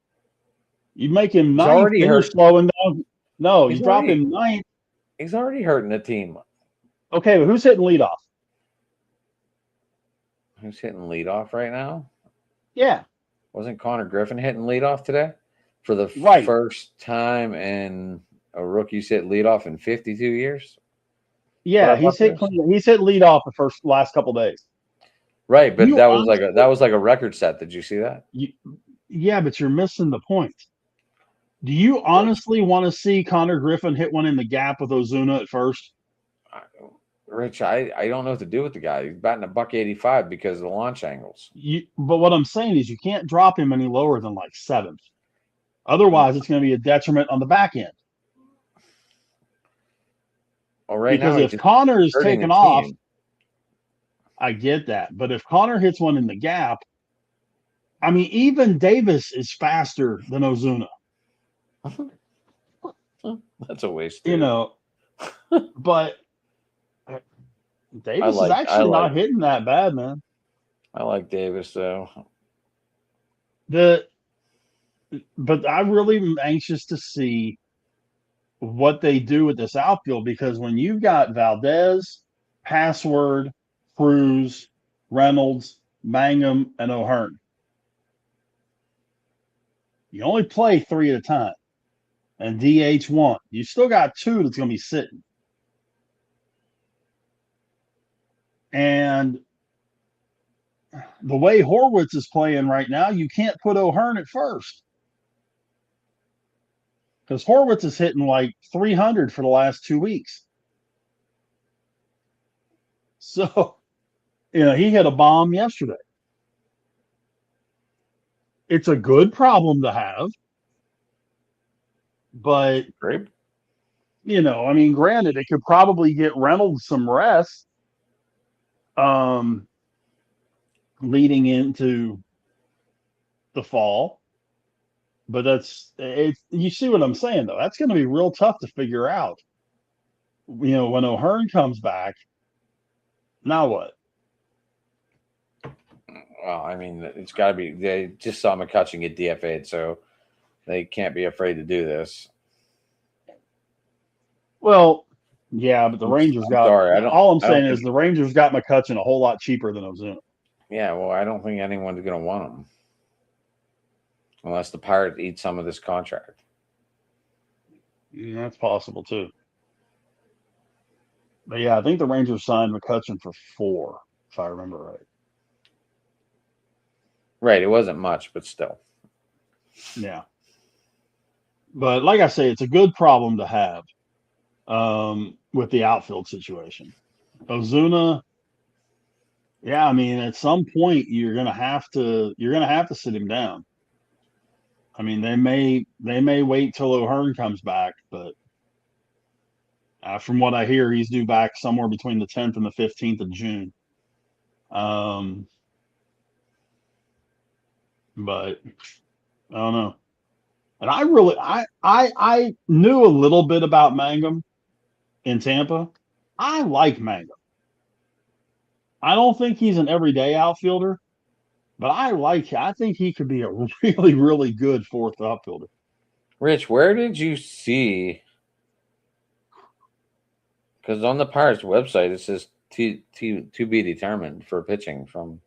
You make him 9th, then you're slowing down. No, you drop him 9th. He's already hurting the team. Okay, but who's hitting leadoff? Who's hitting leadoff right now? Yeah. Wasn't Connor Griffin hitting leadoff today? For the first time in a rookie's hit leadoff in 52 years? Yeah, he's hit leadoff the last couple days. Right, but that was like a record set. Did you see that? Yeah, but you're missing the point. Do you honestly want to see Connor Griffin hit one in the gap with Ozuna at first? Rich, I don't know what to do with the guy. He's batting $185 because of the launch angles. But what I'm saying is you can't drop him any lower than like 7th. Otherwise, it's going to be a detriment on the back end. Well, right because now, if Connor is taken off, I get that. But if Connor hits one in the gap, I mean, even Davis is faster than Ozuna. That's a waste. But Davis is actually not hitting that bad, man. I like Davis, though. But I really am anxious to see what they do with this outfield, because when you've got Valdez, Password, Cruz, Reynolds, Mangum, and O'Hearn, you only play 3 at a time and DH 1. You still got 2 that's going to be sitting. And the way Horwitz is playing right now, you can't put O'Hearn at first. Because Horwitz is hitting like 300 for the last 2 weeks. So, he hit a bomb yesterday. It's a good problem to have. But, granted, it could probably get Reynolds some rest leading into the fall. But you see what I'm saying, though. That's going to be real tough to figure out. When O'Hearn comes back, now what? Well, I mean, it's got to be. They just saw McCutcheon get DFA'd, so they can't be afraid to do this. Well, yeah, but the Rangers all I'm saying is the Rangers got McCutcheon a whole lot cheaper than Ozuna. Yeah, well, I don't think anyone's going to want him. Unless the Pirates eat some of this contract. Yeah, that's possible, too. But, yeah, I think the Rangers signed McCutcheon for 4, if I remember right. Right, it wasn't much, but still. Yeah. But, like I say, it's a good problem to have with the outfield situation. Ozuna, Yeah, I mean, at some point you're gonna have to sit him down. I mean, they may wait till O'Hearn comes back, but from what I hear, he's due back somewhere between the 10th and the 15th of June. But I don't know. And I knew a little bit about Mangum in Tampa. I like Mangum. I don't think he's an everyday outfielder, but I think he could be a really, really good fourth outfielder. Rich, where did you see? Because on the Pirates website it says to be determined for pitching from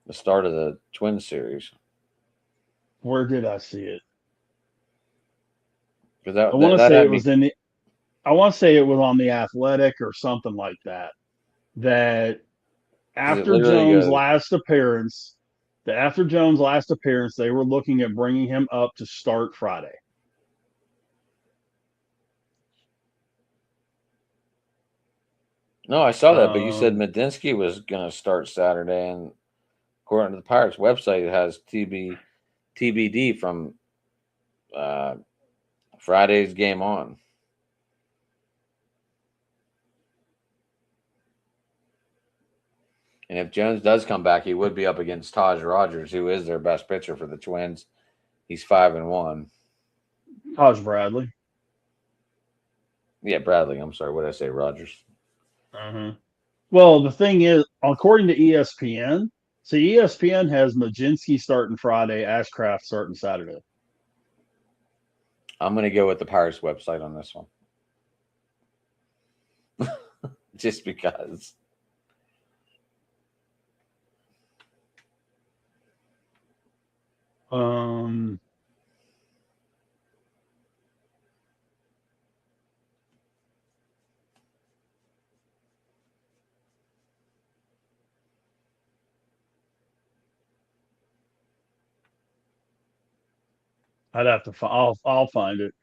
the start of the Twins series. Where did I see it? Because that, I want to that say had it me. was in the. I want to say it was on the Athletic or something like that. That Because it after literally Jones' goes. last appearance, they were looking at bringing him up to start Friday. No, I saw that, but you said Medinsky was going to start Saturday, and according to the Pirates website, it has TBD from Friday's game on. And if Jones does come back, he would be up against Taj Rogers, who is their best pitcher for the Twins. He's 5-1. Taj Bradley. Yeah, Bradley. I'm sorry. What did I say? Rogers. Well, the thing is, according to ESPN, ESPN has Majinski starting Friday, Ashcraft starting Saturday. I'm going to go with the Pirates website on this one. Just because. I'd have to. I'll find it.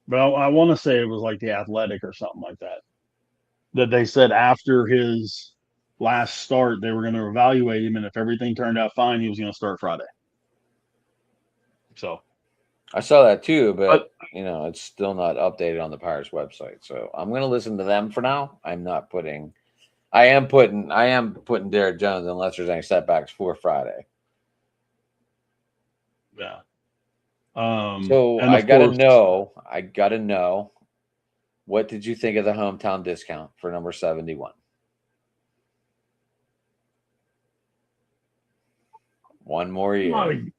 But I want to say it was like the Athletic or something like that. That they said after his last start, they were going to evaluate him, and if everything turned out fine, he was going to start Friday. So I saw that too, but it's still not updated on the Pirates website. So I'm going to listen to them for now. I am putting Derek Jones unless there's any setbacks for Friday. Yeah. So I gotta know. What did you think of the hometown discount for number 71? One more year.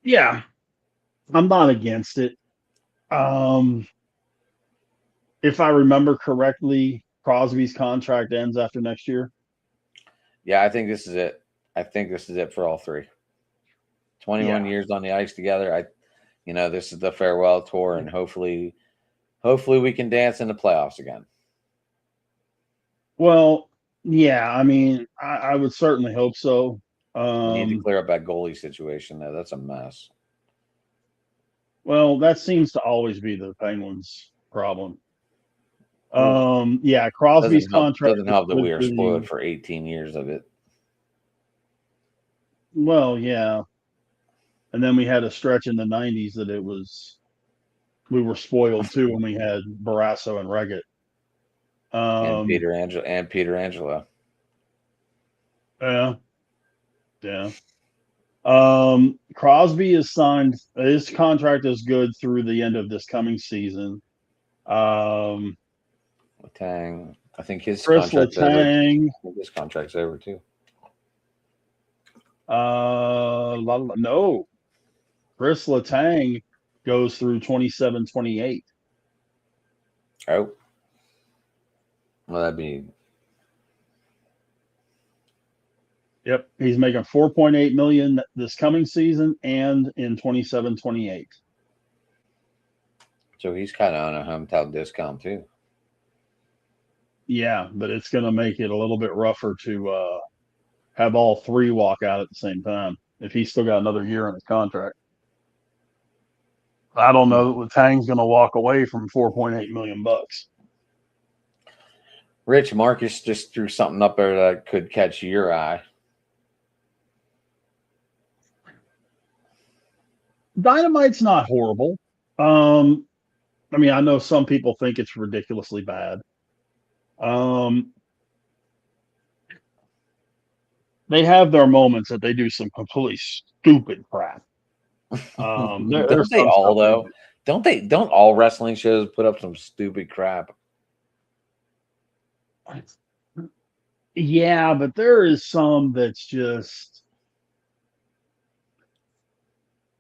Yeah, I'm not against it. If I remember correctly, Crosby's contract ends after next year. Yeah, I think this is it. I think this is it for all three. 21 years on the ice together. This is the farewell tour, and hopefully we can dance in the playoffs again. Well, yeah, I mean, I would certainly hope so. We need to clear up that goalie situation, though. That's a mess. Well, that seems to always be the Penguins' problem. Yeah, Crosby's contract doesn't help that we are spoiled for 18 years of it. Well, yeah. And then we had a stretch in the 90s that we were spoiled too when we had Barrasso and Reggett. And Peter Angelo. Yeah. Crosby is signed. His contract is good through the end of this coming season. Letang, I think his Chris contract's Letang. over. His contract's over too. No. Chris Letang goes through 27-28. Oh. Well, that'd be. Yep, he's making $4.8 million this coming season and in 27-28. So he's kind of on a hometown discount too. Yeah, but it's going to make it a little bit rougher to have all three walk out at the same time if he's still got another year on his contract. I don't know that Letang's going to walk away from $4.8 million. Rich, Marcus just threw something up there that could catch your eye. Dynamite's not horrible. I mean, I know some people think it's ridiculously bad. They have their moments that they do some completely stupid crap. Don't they all though? Don't all wrestling shows put up some stupid crap? Yeah, but there is some that's just,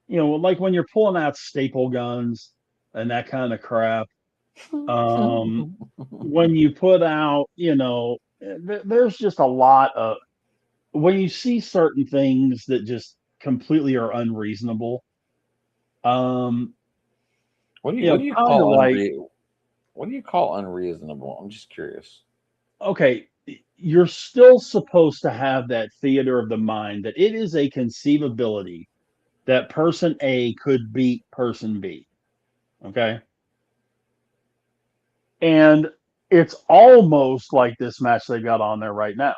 like when you're pulling out staple guns and that kind of crap. When you put out, there's just a lot of, when you see certain things that just completely are unreasonable. What do you call unreasonable? I'm just curious. Okay, you're still supposed to have that theater of the mind that it is a conceivability that person A could beat person B. Okay. And it's almost like this match they got on there right now.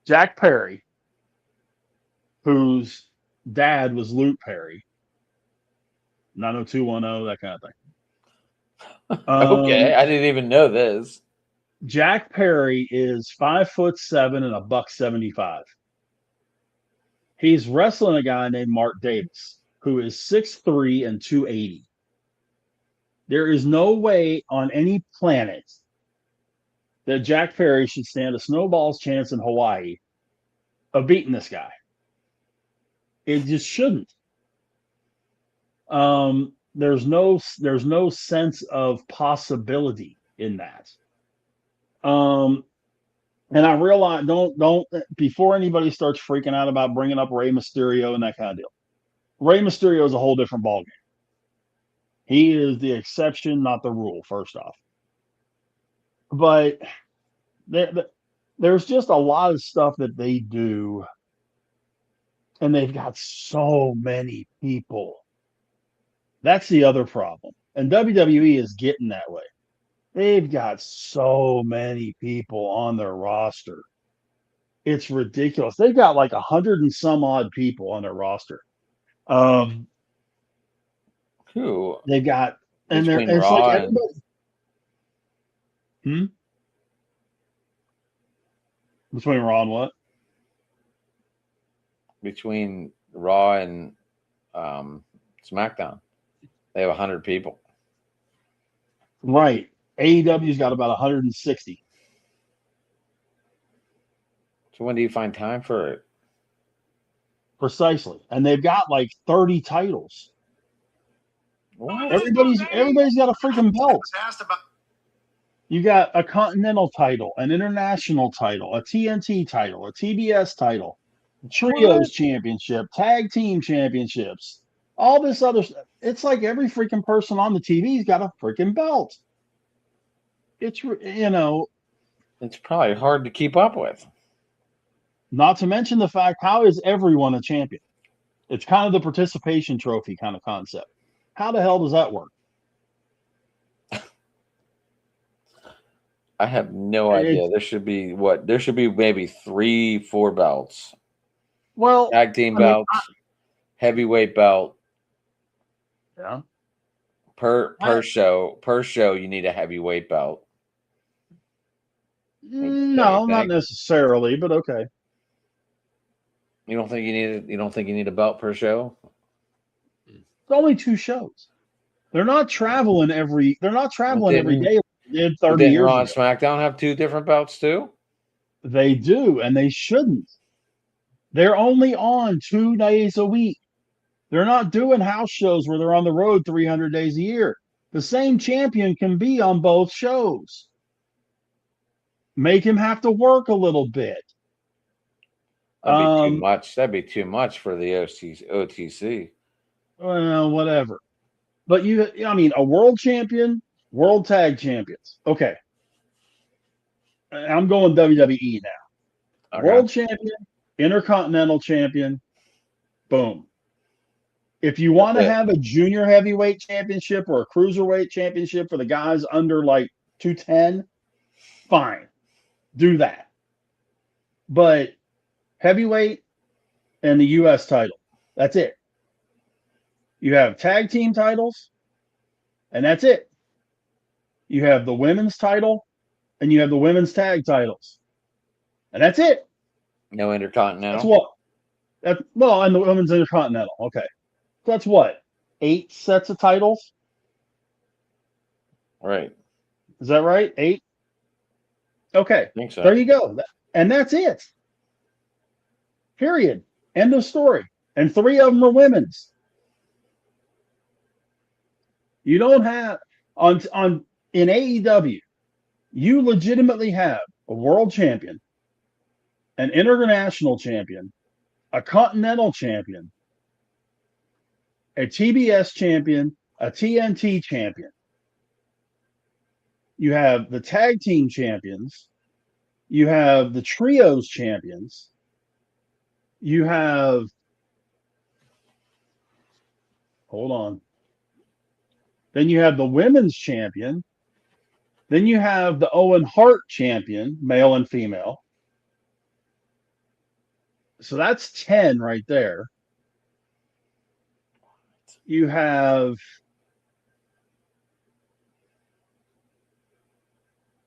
Jack Perry, whose dad was Luke Perry, 90210, that kind of thing. Okay, I didn't even know this. Jack Perry is 5'7" and $175. He's wrestling a guy named Mark Davis, who is 6'3" and 280. There is no way on any planet that Jack Perry should stand a snowball's chance in Hawaii of beating this guy. It just shouldn't. There's no sense of possibility in that. And I realize don't before anybody starts freaking out about bringing up Rey Mysterio and that kind of deal. Rey Mysterio is a whole different ballgame. He is the exception, not the rule. First off, but there's just a lot of stuff that they do, and they've got so many people. That's the other problem, and WWE is getting that way. They've got so many people on their roster. It's ridiculous. They've got like 100 and some odd people on their roster. Who they've got, and between it's Raw like and... Between Raw and what? Between Raw and SmackDown, they have 100 people. Right. AEW's got about 160. So when do you find time for it? Precisely. And they've got like 30 titles. What? Everybody's got a freaking belt. You got a Continental title, an International title, a TNT title, a TBS title, Trios Championship, Tag Team Championships, all this other stuff. It's like every freaking person on the TV's got a freaking belt. It's it's probably hard to keep up with. Not to mention the fact, how is everyone a champion? It's kind of the participation trophy kind of concept. How the hell does that work? I have no idea. There should be maybe 3-4 belts. Well, tag team belts, heavyweight belt. Yeah. Per show, you need a heavyweight belt. No, not necessarily, but okay. You don't think you need a belt per show? It's only 2 shows. They're not traveling every day. They did 30 years Raw ago. and SmackDown have 2 different belts too? They do, and they shouldn't. They're only on 2 days a week. They're not doing house shows where they're on the road 300 days a year. The same champion can be on both shows. Make him have to work a little bit. That'd be too much. That'd be too much for the OTC. Well, whatever. But a world champion, world tag champions. Okay. I'm going WWE now. Okay. World champion, intercontinental champion. Boom. If you want to have a junior heavyweight championship or a cruiserweight championship for the guys under like 210, fine. Do that. But heavyweight and the U.S. title, that's it. You have tag team titles, and that's it. You have the women's title, and you have the women's tag titles, and that's it. No intercontinental. That's what? And the women's intercontinental. Okay, that's what? 8 sets of titles. Right. Is that right? 8. Okay. I think so. There you go. And that's it. Period. End of story. And 3 of them are women's. You don't have in AEW, you legitimately have a world champion, an international champion, a continental champion, a TBS champion, a TNT champion. You have the tag team champions. You have the trios champions. You have, hold on. Then you have the women's champion. Then you have the Owen Hart champion, male and female. So that's 10 right there. You have,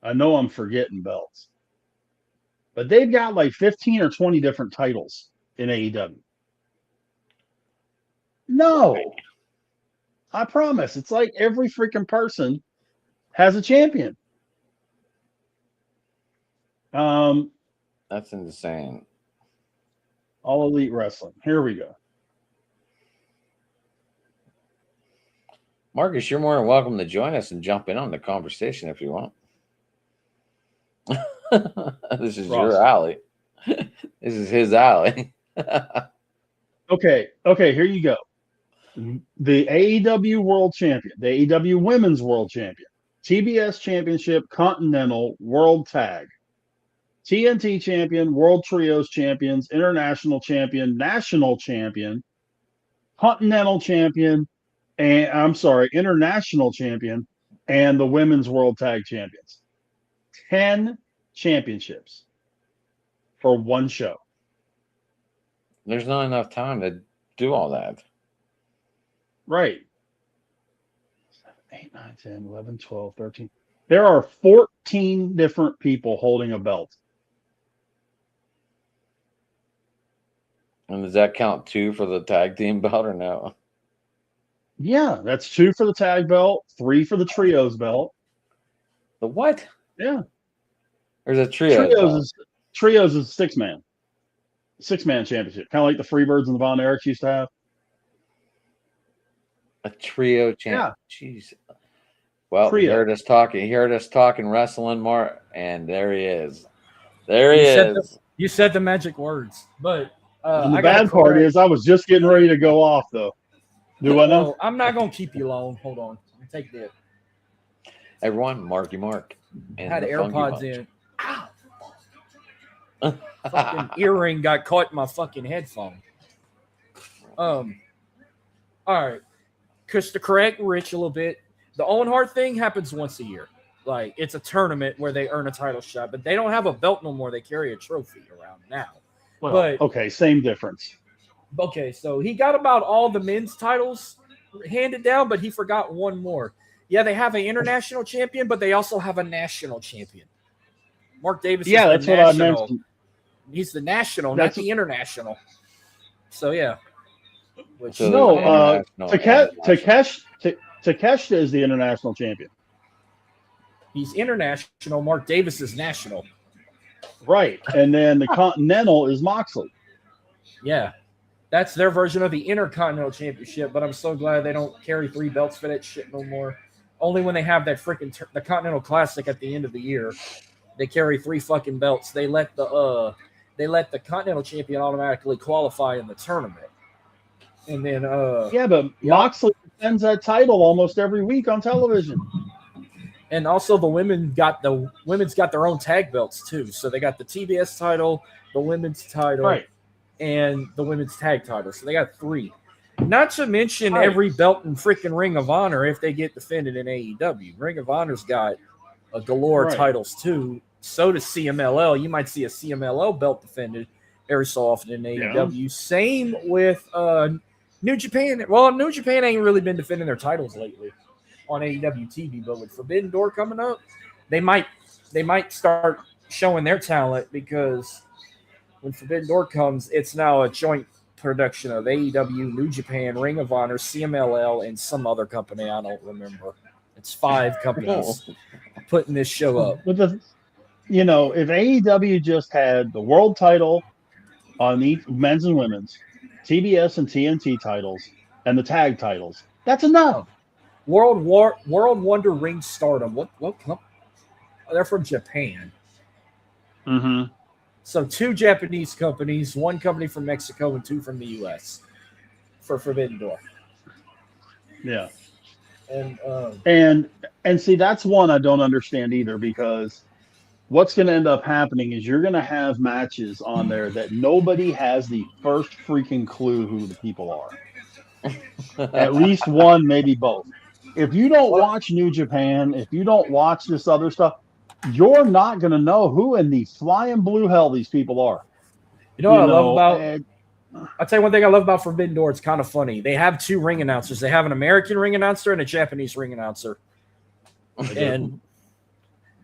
I know I'm forgetting belts, but they've got like 15 or 20 different titles in AEW. No, I promise. It's like every freaking person has a champion. That's insane. All Elite Wrestling. Here we go. Marcus, you're more than welcome to join us and jump in on the conversation if you want. This is your alley. This is his alley. Okay, here you go. The AEW World Champion, the AEW Women's World Champion, TBS Championship, Continental, World Tag, TNT Champion, World Trios Champions, International Champion, National Champion, Continental Champion, International Champion, and the Women's World Tag Champions. 10 championships for one show. There's not enough time to do all that. Right. 8, 9, 10, 11, 12, 13. There are 14 different people holding a belt. And does that count 2 for the tag team belt or no? Yeah, that's 2 for the tag belt, 3 for the trios belt. The what? Yeah. There's a trios is 6-man. 6-man championship. Kind of like the Freebirds and the Von Erichs used to have. A trio champ. Yeah. Jeez. Well, he heard us talking wrestling more, and there he is. You said the magic words, but the bad part is I was just getting ready to go off though. Do I know? I'm not gonna keep you long. Hold on. Take that. Everyone, Marky Mark. And had AirPods in. Ow. Fucking earring got caught in my fucking headphone. All right. Because to correct Rich a little bit, the Owen Hart thing happens once a year. Like, it's a tournament where they earn a title shot, but they don't have a belt no more. They carry a trophy around now. Well, but okay, same difference. Okay, so he got about all the men's titles handed down, but he forgot one more. Yeah, they have an international champion, but they also have a national champion. Mark Davis. Yeah, that's what I mentioned. He's the national, not the international. So yeah. Takeshita is the international champion. He's international. Mark Davis is national. Right, and then the Continental is Moxley. Yeah, that's their version of the Intercontinental Championship. But I'm so glad they don't carry 3 belts for that shit no more. Only when they have that freaking the Continental Classic at the end of the year, they carry 3 fucking belts. They let the Continental Champion automatically qualify in the tournament. And then Moxley defends that title almost every week on television. And also the women's got their own tag belts too. So they got the TBS title, the women's title, right, and the women's tag title. So they got 3. Not to mention every belt in freaking Ring of Honor if they get defended in AEW. Ring of Honor's got a galore titles too So does CMLL. You might see a CMLL belt defended every so often in AEW. Yeah. Same with New Japan. Well, New Japan ain't really been defending their titles lately on AEW TV, but with Forbidden Door coming up, they might start showing their talent, because when Forbidden Door comes, it's now a joint production of AEW, New Japan, Ring of Honor, CMLL, and some other company I don't remember. It's 5 companies putting this show up. But if AEW just had the world title on each men's and women's, TBS and TNT titles, and the tag titles, that's enough. World Wonder Ring Stardom. What they're from Japan. Mm-hmm. So 2 Japanese companies, 1 company from Mexico, and 2 from the U.S. for Forbidden Door. Yeah. And see, that's one I don't understand either, because what's going to end up happening is you're going to have matches on there that nobody has the first freaking clue who the people are. At least one, maybe both. If you don't watch New Japan, if you don't watch this other stuff, you're not going to know who in the flying blue hell these people are. You know what I love about... I'll tell you one thing I love about Forbidden Door. It's kind of funny. They have 2 ring announcers. They have an American ring announcer and a Japanese ring announcer. And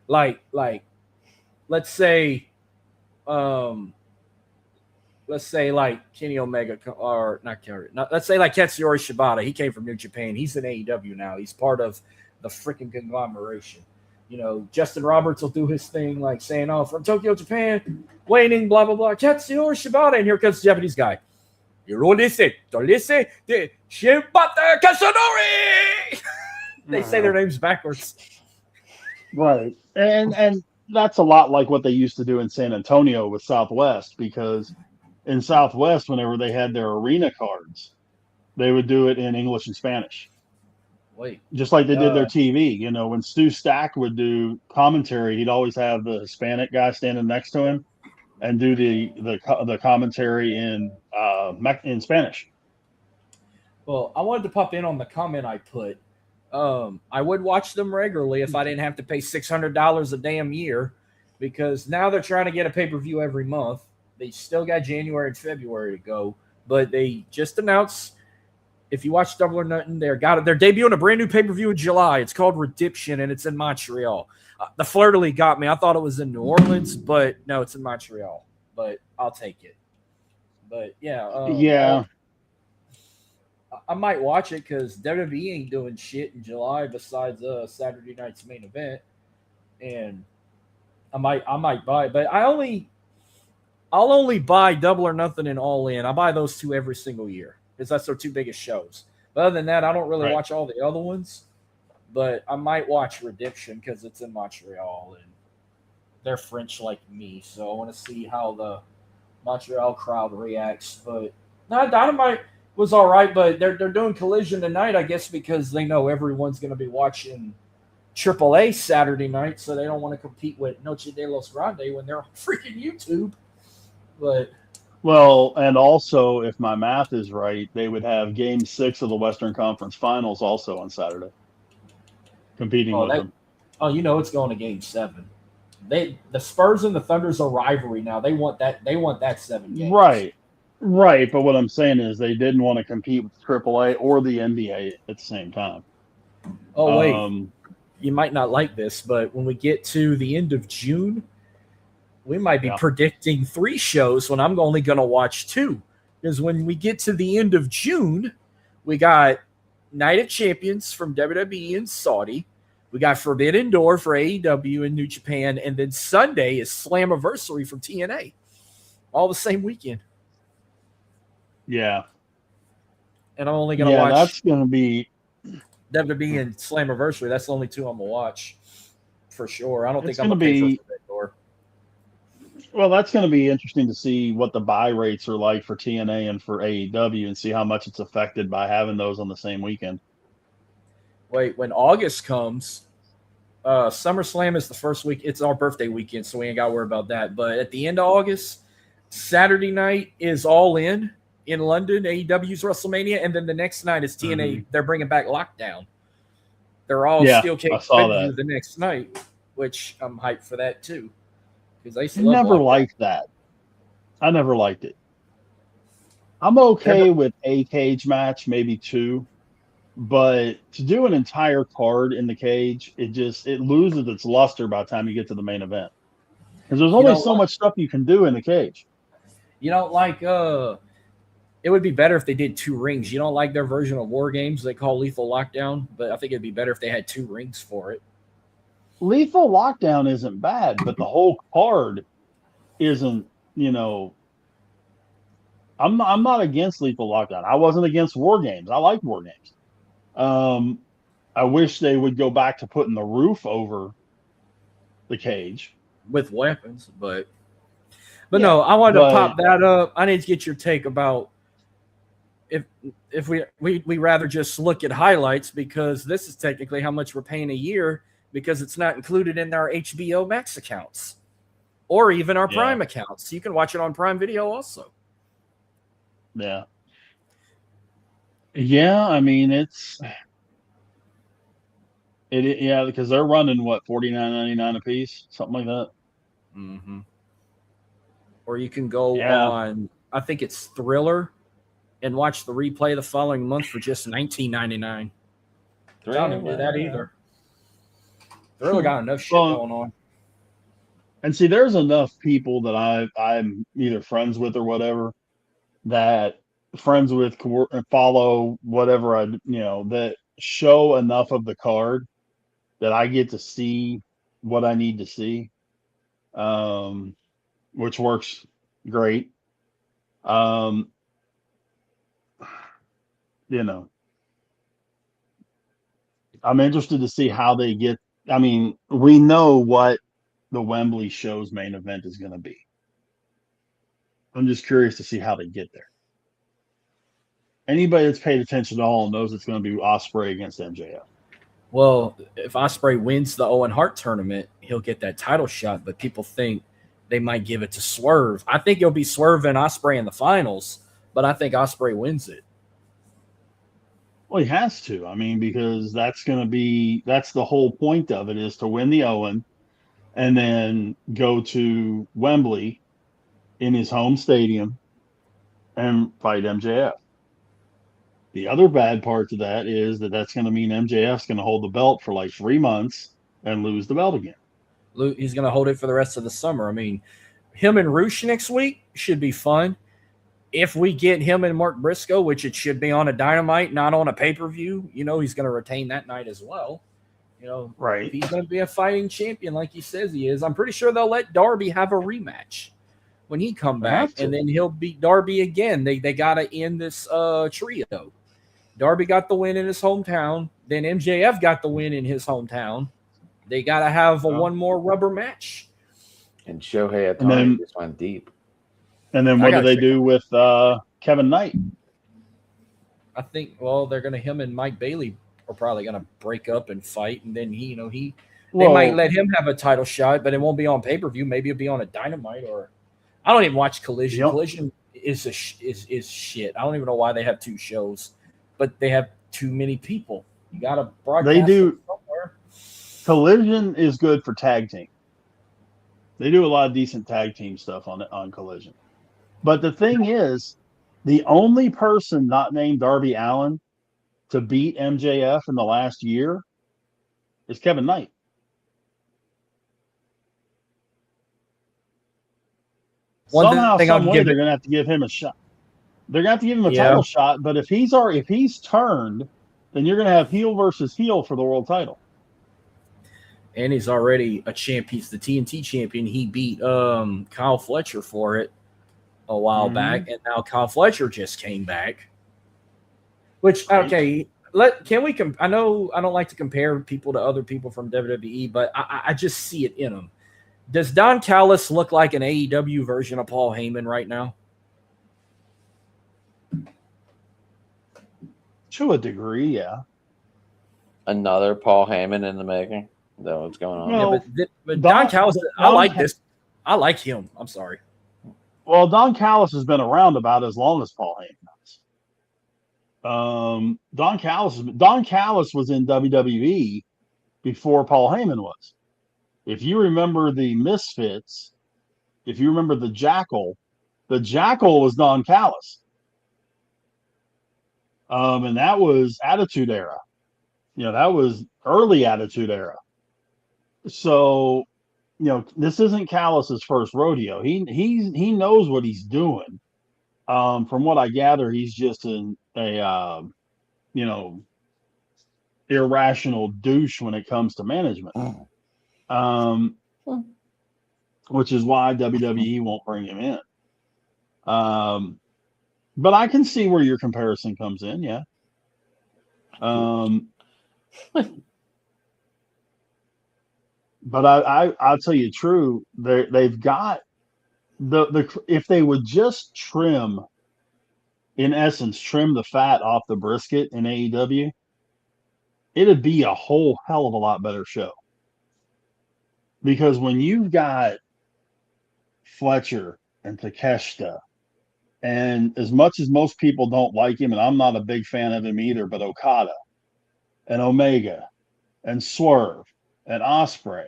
like let's say like Kenny Omega, or not Kenny. Let's say like Katsuyori Shibata. He came from New Japan. He's in AEW now. He's part of the freaking conglomeration. Justin Roberts will do his thing, like saying, "Oh, from Tokyo, Japan, waiting, blah blah blah." Katsuyori Shibata, and here comes the Japanese guy. They say their names backwards. Right, and that's a lot like what they used to do in San Antonio with Southwest, because in Southwest, whenever they had their arena cards, they would do it in English and Spanish. Just like they did their TV. When Stu Stack would do commentary, he'd always have the Hispanic guy standing next to him and do the commentary in Spanish. Well, I wanted to pop in on the comment I put. I would watch them regularly if I didn't have to pay $600 a damn year, because now they're trying to get a pay-per-view every month. They still got January and February to go, but they just announced, if you watch Double or Nothing, they're debuting a brand new pay-per-view in July. It's called Redemption, and it's in Montreal. The fleur-de-lis got me. I thought it was in New Orleans, but no, it's in Montreal. But I'll take it. But yeah. I might watch it, because WWE ain't doing shit in July besides Saturday night's main event, and I might buy it. But I'll only buy Double or Nothing and All In. I buy those 2 every single year, because that's their 2 biggest shows. But other than that, I don't really watch all the other ones. But I might watch Redemption, because it's in Montreal and they're French like me, so I want to see how the Montreal crowd reacts. But no, Dynamite was all right, but they're doing Collision tonight, I guess, because they know everyone's going to be watching AAA Saturday night, so they don't want to compete with Noche de los Grandes when they're on freaking YouTube. But well, and also, if my math is right, they would have Game 6 of the Western Conference Finals also on Saturday, competing with them. Oh, it's going to Game 7. The Spurs and the Thunder's a rivalry now. They want that 7 games. Right. But what I'm saying is they didn't want to compete with AAA or the NBA at the same time. Oh, wait. You might not like this, but when we get to the end of June, we might be predicting 3 shows when I'm only going to watch 2. Because when we get to the end of June, we got Night of Champions from WWE and Saudi. We got Forbidden Door for AEW and New Japan. And then Sunday is Slammiversary from TNA. All the same weekend. Yeah. And I'm only going to watch. That's going to be WWE and Slammiversary. That's the only 2 I'm going to watch for sure. I don't think I'm going to pay for Forbidden Door. Well, that's going to be interesting to see what the buy rates are like for TNA and for AEW, and see how much it's affected by having those on the same weekend. Wait, when August comes, SummerSlam is the first week. It's our birthday weekend, so we ain't got to worry about that. But at the end of August, Saturday night is All In London, AEW's WrestleMania, and then the next night is TNA. Mm-hmm. They're bringing back Lockdown. They're all steel cage the next night, which I'm hyped for that too. because I used I to love never lockdown. liked that. I never liked it. I'm okay with a cage match, maybe two, but to do an entire card in the cage, it loses its luster by the time you get to the main event. Because there's only so much stuff you can do in the cage. You don't like it would be better if they did 2 rings. You don't like their version of War Games they call Lethal Lockdown, but I think it'd be better if they had 2 rings for it. Lethal Lockdown isn't bad, but the whole card isn't, I'm not against Lethal Lockdown. I wasn't against War Games. I like War Games. I wish they would go back to putting the roof over the cage with weapons, but no, I wanted to pop that up. I need to get your take about if we rather just look at highlights, because this is technically how much we're paying a year, because it's not included in our HBO Max accounts or even our Prime accounts. You can watch it on Prime Video also. Yeah. Yeah, I mean because they're running what, $49.99 a piece, something like that. Mm-hmm. Or you can go on, I think it's Thriller, and watch the replay the following month for just $19.99. I don't even do that either. Thriller got enough shit going on. And see, there's enough people that I'm either friends with or whatever, that friends with, follow whatever that show enough of the card that I get to see what I need to see, which works great. I'm interested to see how they get. I mean, we know what the Wembley show's main event is going to be. I'm just curious to see how they get there. Anybody that's paid attention at all knows it's going to be Ospreay against MJF. Well, if Ospreay wins the Owen Hart tournament, he'll get that title shot, but people think they might give it to Swerve. I think it'll be Swerve and Ospreay in the finals, but I think Ospreay wins it. Well, he has to. I mean, because that's the whole point of it, is to win the Owen and then go to Wembley in his home stadium and fight MJF. The other bad part to that is that's going to mean MJF's going to hold the belt for like 3 months and lose the belt again. He's going to hold it for the rest of the summer. I mean, him and Roosh next week should be fun. If we get him and Mark Briscoe, which it should be on a Dynamite, not on a pay-per-view, he's going to retain that night as well. Right. If he's going to be a fighting champion like he says he is, I'm pretty sure they'll let Darby have a rematch when he come back, and then he'll beat Darby again. They got to end this trio. Darby got the win in his hometown. Then MJF got the win in his hometown. They got to have one more rubber match. And Shohei Ohtani just went deep. And then what do they do with Kevin Knight? I think, they're going to, him and Mike Bailey are probably going to break up and fight. And then they might let him have a title shot, but it won't be on pay-per-view. Maybe it'll be on a Dynamite, or I don't even watch Collision. Collision is shit. I don't even know why they have 2 shows, but they have too many people. You got to broadcast. They do. Somewhere. Collision is good for tag team. They do a lot of decent tag team stuff on Collision. But the thing is, the only person not named Darby Allin to beat MJF in the last year is Kevin Knight. Somehow, some way, they're going to have to give him a shot. They're going to have to give him a title shot. But if he's turned, then you're going to have heel versus heel for the world title. And he's already a champ. He's the TNT champion. He beat Kyle Fletcher for it a while back, and now Kyle Fletcher just came back. Which, okay, can we? I know I don't like to compare people to other people from WWE, but I just see it in them. Does Don Callis look like an AEW version of Paul Heyman right now? To a degree, yeah. Another Paul Heyman in the making. Is that what's going on? Well, but Don Callis, I like this. I like him. I'm sorry. Well, Don Callis has been around about as long as Paul Heyman has. Don Callis was in WWE before Paul Heyman was. If you remember the Misfits, if you remember the Jackal was Don Callis. And that was Attitude Era. That was early Attitude Era. So, this isn't Callis's first rodeo. He knows what he's doing. From what I gather, he's just a irrational douche when it comes to management. Which is why WWE won't bring him in. But I can see where your comparison comes in, yeah. But I'll tell you true, they've got if they would just trim the fat off the brisket in AEW, it'd be a whole hell of a lot better show. Because when you've got Fletcher and Takeshita, and as much as most people don't like him, and I'm not a big fan of him either, but Okada and Omega and Swerve and Ospreay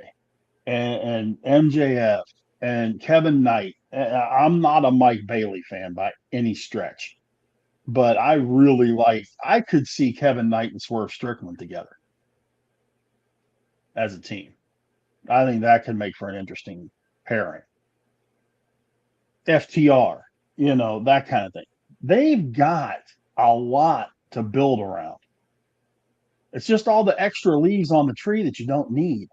and MJF and Kevin Knight. I'm not a Mike Bailey fan by any stretch, but I could see Kevin Knight and Swerve Strickland together as a team. I think that could make for an interesting pairing. FTR, that kind of thing. They've got a lot to build around. It's just all the extra leaves on the tree that you don't need.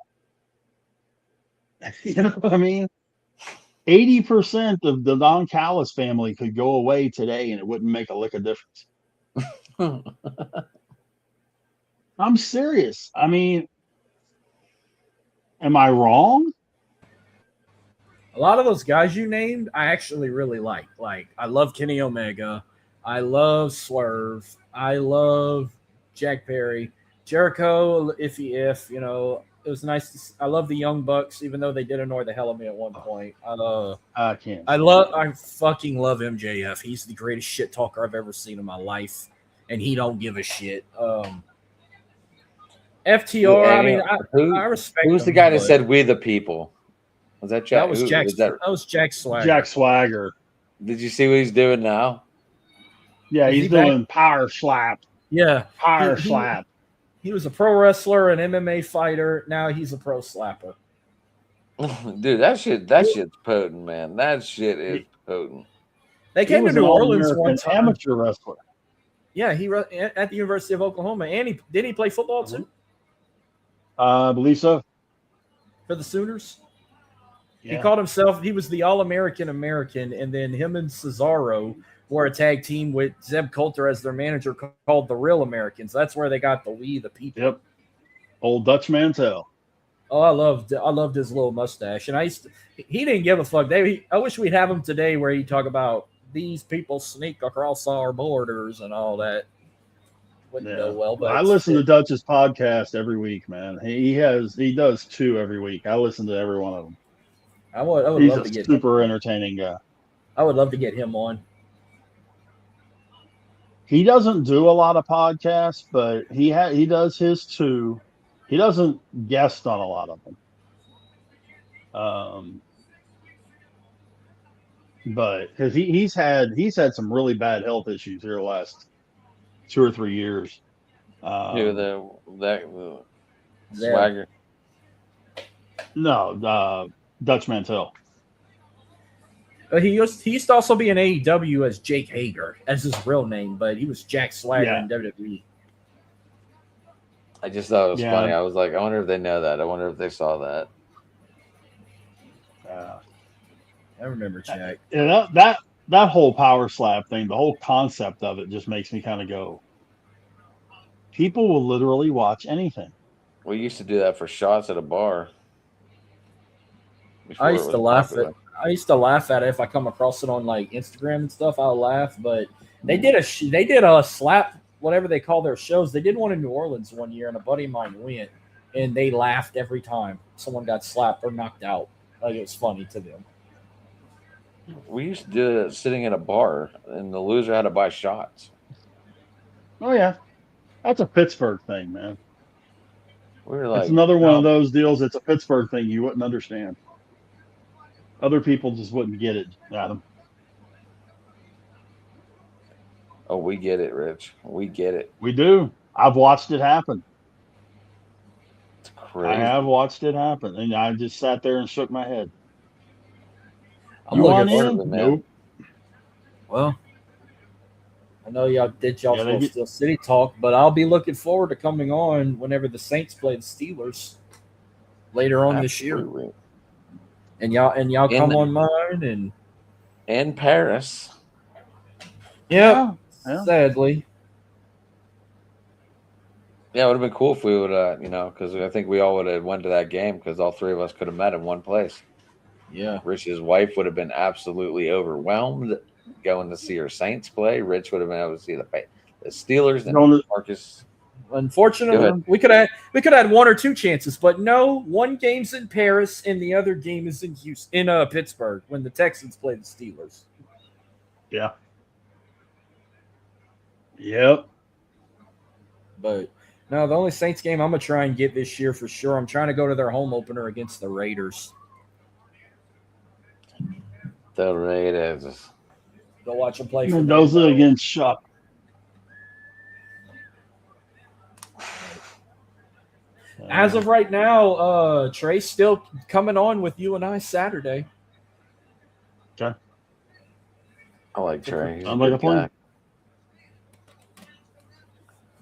You know what I mean? 80% of the Don Callis family could go away today and it wouldn't make a lick of difference. I'm serious. I mean, am I wrong? A lot of those guys you named, I actually really like. Like, I love Kenny Omega. I love Swerve. I love Jack Perry. Jericho, if it was nice. I love the Young Bucks, even though they did annoy the hell out of me at one point. I can't. I fucking love MJF. He's the greatest shit talker I've ever seen in my life, and he don't give a shit. FTR, I mean, I respect. Who's the guy that said "We the People"? Was that Jack? That was Jack. That was Jack Swagger. Jack Swagger. Did you see what he's doing now? Yeah, he's doing power slap. Yeah, power slap. He was a pro wrestler, an MMA fighter. Now he's a pro slapper. Dude, that shit's potent, man. That shit is potent. They came to New Orleans one time. Amateur wrestler. Yeah, he at the University of Oklahoma, and did he play football too? I believe so. For the Sooners. Yeah. He called himself. He was the All-American, and then him and Cesaro were a tag team with Zeb Coulter as their manager, called the Real Americans. That's where they got the "We the People." Yep. Old Dutch Mantel. Oh, I loved his little mustache, and he didn't give a fuck. I wish we'd have him today, where he talk about these people sneak across our borders and all that. Wouldn't go well, but I listen to Dutch's podcast every week, man. He does 2 every week. I listen to every one of them. I would He's love to get super entertaining guy. I would love to get him on. He doesn't do a lot of podcasts, but he does his 2. He doesn't guest on a lot of them. But because he's had some really bad health issues here the last 2 or 3 years. Swagger. No, Dutch Mantel. He used to also be in AEW as Jake Hager, as his real name, but he was Jack Swagger in WWE. I just thought it was funny. I was like, I wonder if they know that. I wonder if they saw that. I remember Jack. Yeah, that whole power slap thing, the whole concept of it just makes me kind of go, people will literally watch anything. We used to do that for shots at a bar. I used to laugh at it if I come across it on like Instagram and stuff. I'll laugh, but they did a slap, whatever they call their shows. They did one in New Orleans one year, and a buddy of mine went, and they laughed every time someone got slapped or knocked out. Like, it was funny to them. We used to do it sitting at a bar, and the loser had to buy shots. Oh yeah, that's a Pittsburgh thing, man. We were like, it's another one of those deals. It's a Pittsburgh thing you wouldn't understand. Other people just wouldn't get it, Adam. Oh, we get it, Rich. We get it. We do. I've watched it happen. It's crazy. I have watched it happen, and I just sat there and shook my head. I'm looking in? It, Nope. Well, I know y'all did y'all's Yeah, Steel City talk, but I'll be looking forward to coming on whenever the Saints play the Steelers later on this year. And y'all come on mine and Paris. Yeah. Sadly. Yeah, it would have been cool if we would, because I think we all would have went to that game because all three of us could have met in one place. Yeah. Rich's wife would have been absolutely overwhelmed going to see her Saints play. Rich would have been able to see the Steelers and Marcus. Unfortunately, we could have had one or two chances, but no. One game's in Paris and the other game is in Pittsburgh when the Texans play the Steelers. Yeah. Yep. But no, the only Saints game I'm gonna try and get this year for sure. I'm trying to go to their home opener against the Raiders. The Raiders. Go watch them play. Mendoza against Shuck. As of right now, Trey's still coming on with you and I Saturday. Okay. I like Trey. I'm like a plan.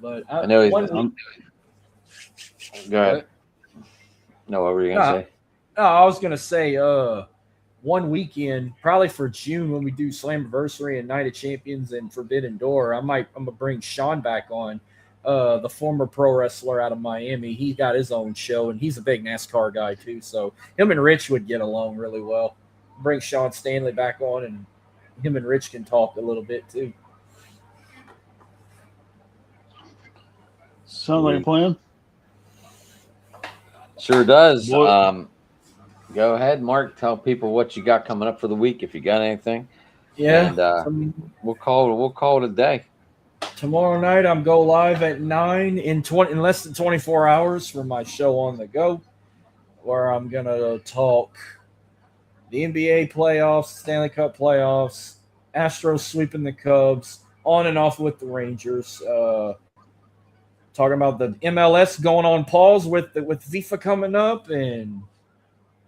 But I know he's. Go ahead. No, what were you gonna say? No, I was gonna say, one weekend, probably for June when we do Slammiversary and Night of Champions and Forbidden Door, I'm gonna bring Sean back on, the former pro wrestler out of Miami. He got his own show and he's a big NASCAR guy too. So him and Rich would get along really well. Bring Sean Stanley back on and him and Rich can talk a little bit too. Sound like a plan? Sure does. Go ahead, Mark. Tell people what you got coming up for the week if you got anything. Yeah. And we'll call it a day. Tomorrow night I'm go live at 9 in less than 24 hours for my show On the Go, where I'm gonna talk the NBA playoffs, Stanley Cup playoffs, Astros sweeping the Cubs, on and off with the Rangers. Talking about the MLS going on pause with FIFA coming up, and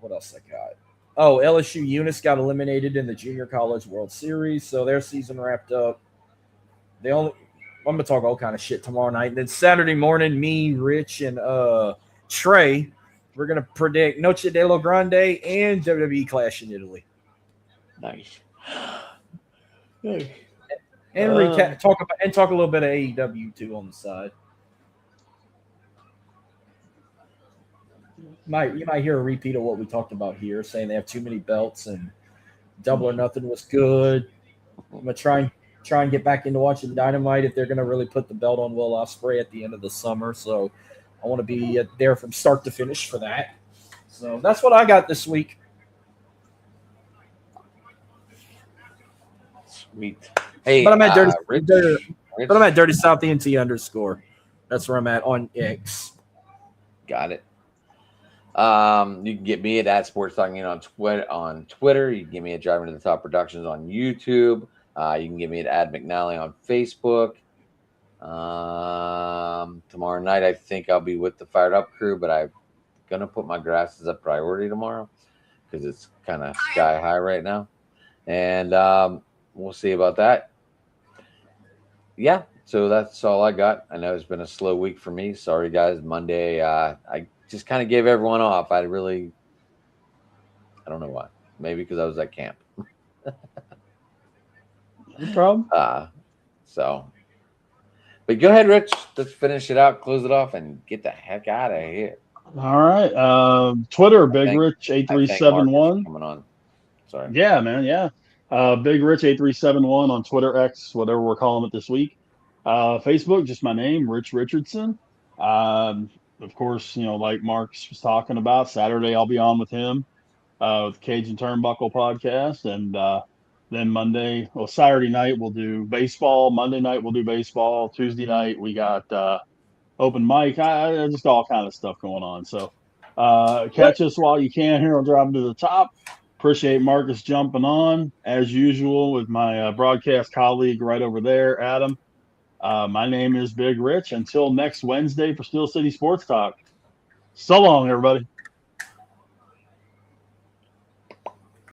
what else I got? Oh, LSU Eunice got eliminated in the Junior College World Series, so their season wrapped up. I'm gonna talk all kind of shit tomorrow night. And then Saturday morning, me, Rich, and Trey, we're gonna predict Noche de lo Grande and WWE Clash in Italy. Nice. And talk a little bit of AEW too on the side. You might hear a repeat of what we talked about here, saying they have too many belts and Double or Nothing was good. I'm gonna try and get back into watching Dynamite if they're gonna really put the belt on Will Ospreay at the end of the summer. So I want to be there from start to finish for that. So that's what I got this week. Sweet. Hey, but I'm at Dirty. Rich. But I'm at Dirty South ENT _ That's where I'm at on X. Got it. You can get me at Sports Talking on Twitter. You can get me at Driving to the Top Productions on YouTube. You can get me at Ad McNally on Facebook. Tomorrow night, I think I'll be with the Fired Up crew, but I'm gonna put my grasses up priority tomorrow because it's kind of sky high right now, and we'll see about that. Yeah, so that's all I got. I know it's been a slow week for me. Sorry, guys. Monday, I just kind of gave everyone off. I don't know why. Maybe because I was at camp. No problem. But go ahead, Rich. Let's finish it out, close it off, and get the heck out of here. All right. Twitter, Big Rich 8371. Coming on. Sorry. Yeah, man. Yeah. Big Rich 8371 on Twitter, X, whatever we're calling it this week. Facebook, just my name, Rich Richardson. Of course, like Mark was talking about, Saturday I'll be on with him with Cage and Turnbuckle podcast. And then Saturday night we'll do baseball. Monday night we'll do baseball. Tuesday night we got open mic. Just all kind of stuff going on. So catch us while you can here on Driving to the Top. Appreciate Marcus jumping on, as usual, with my broadcast colleague right over there, Adam. My name is Big Rich. Until next Wednesday for Steel City Sports Talk. So long, everybody.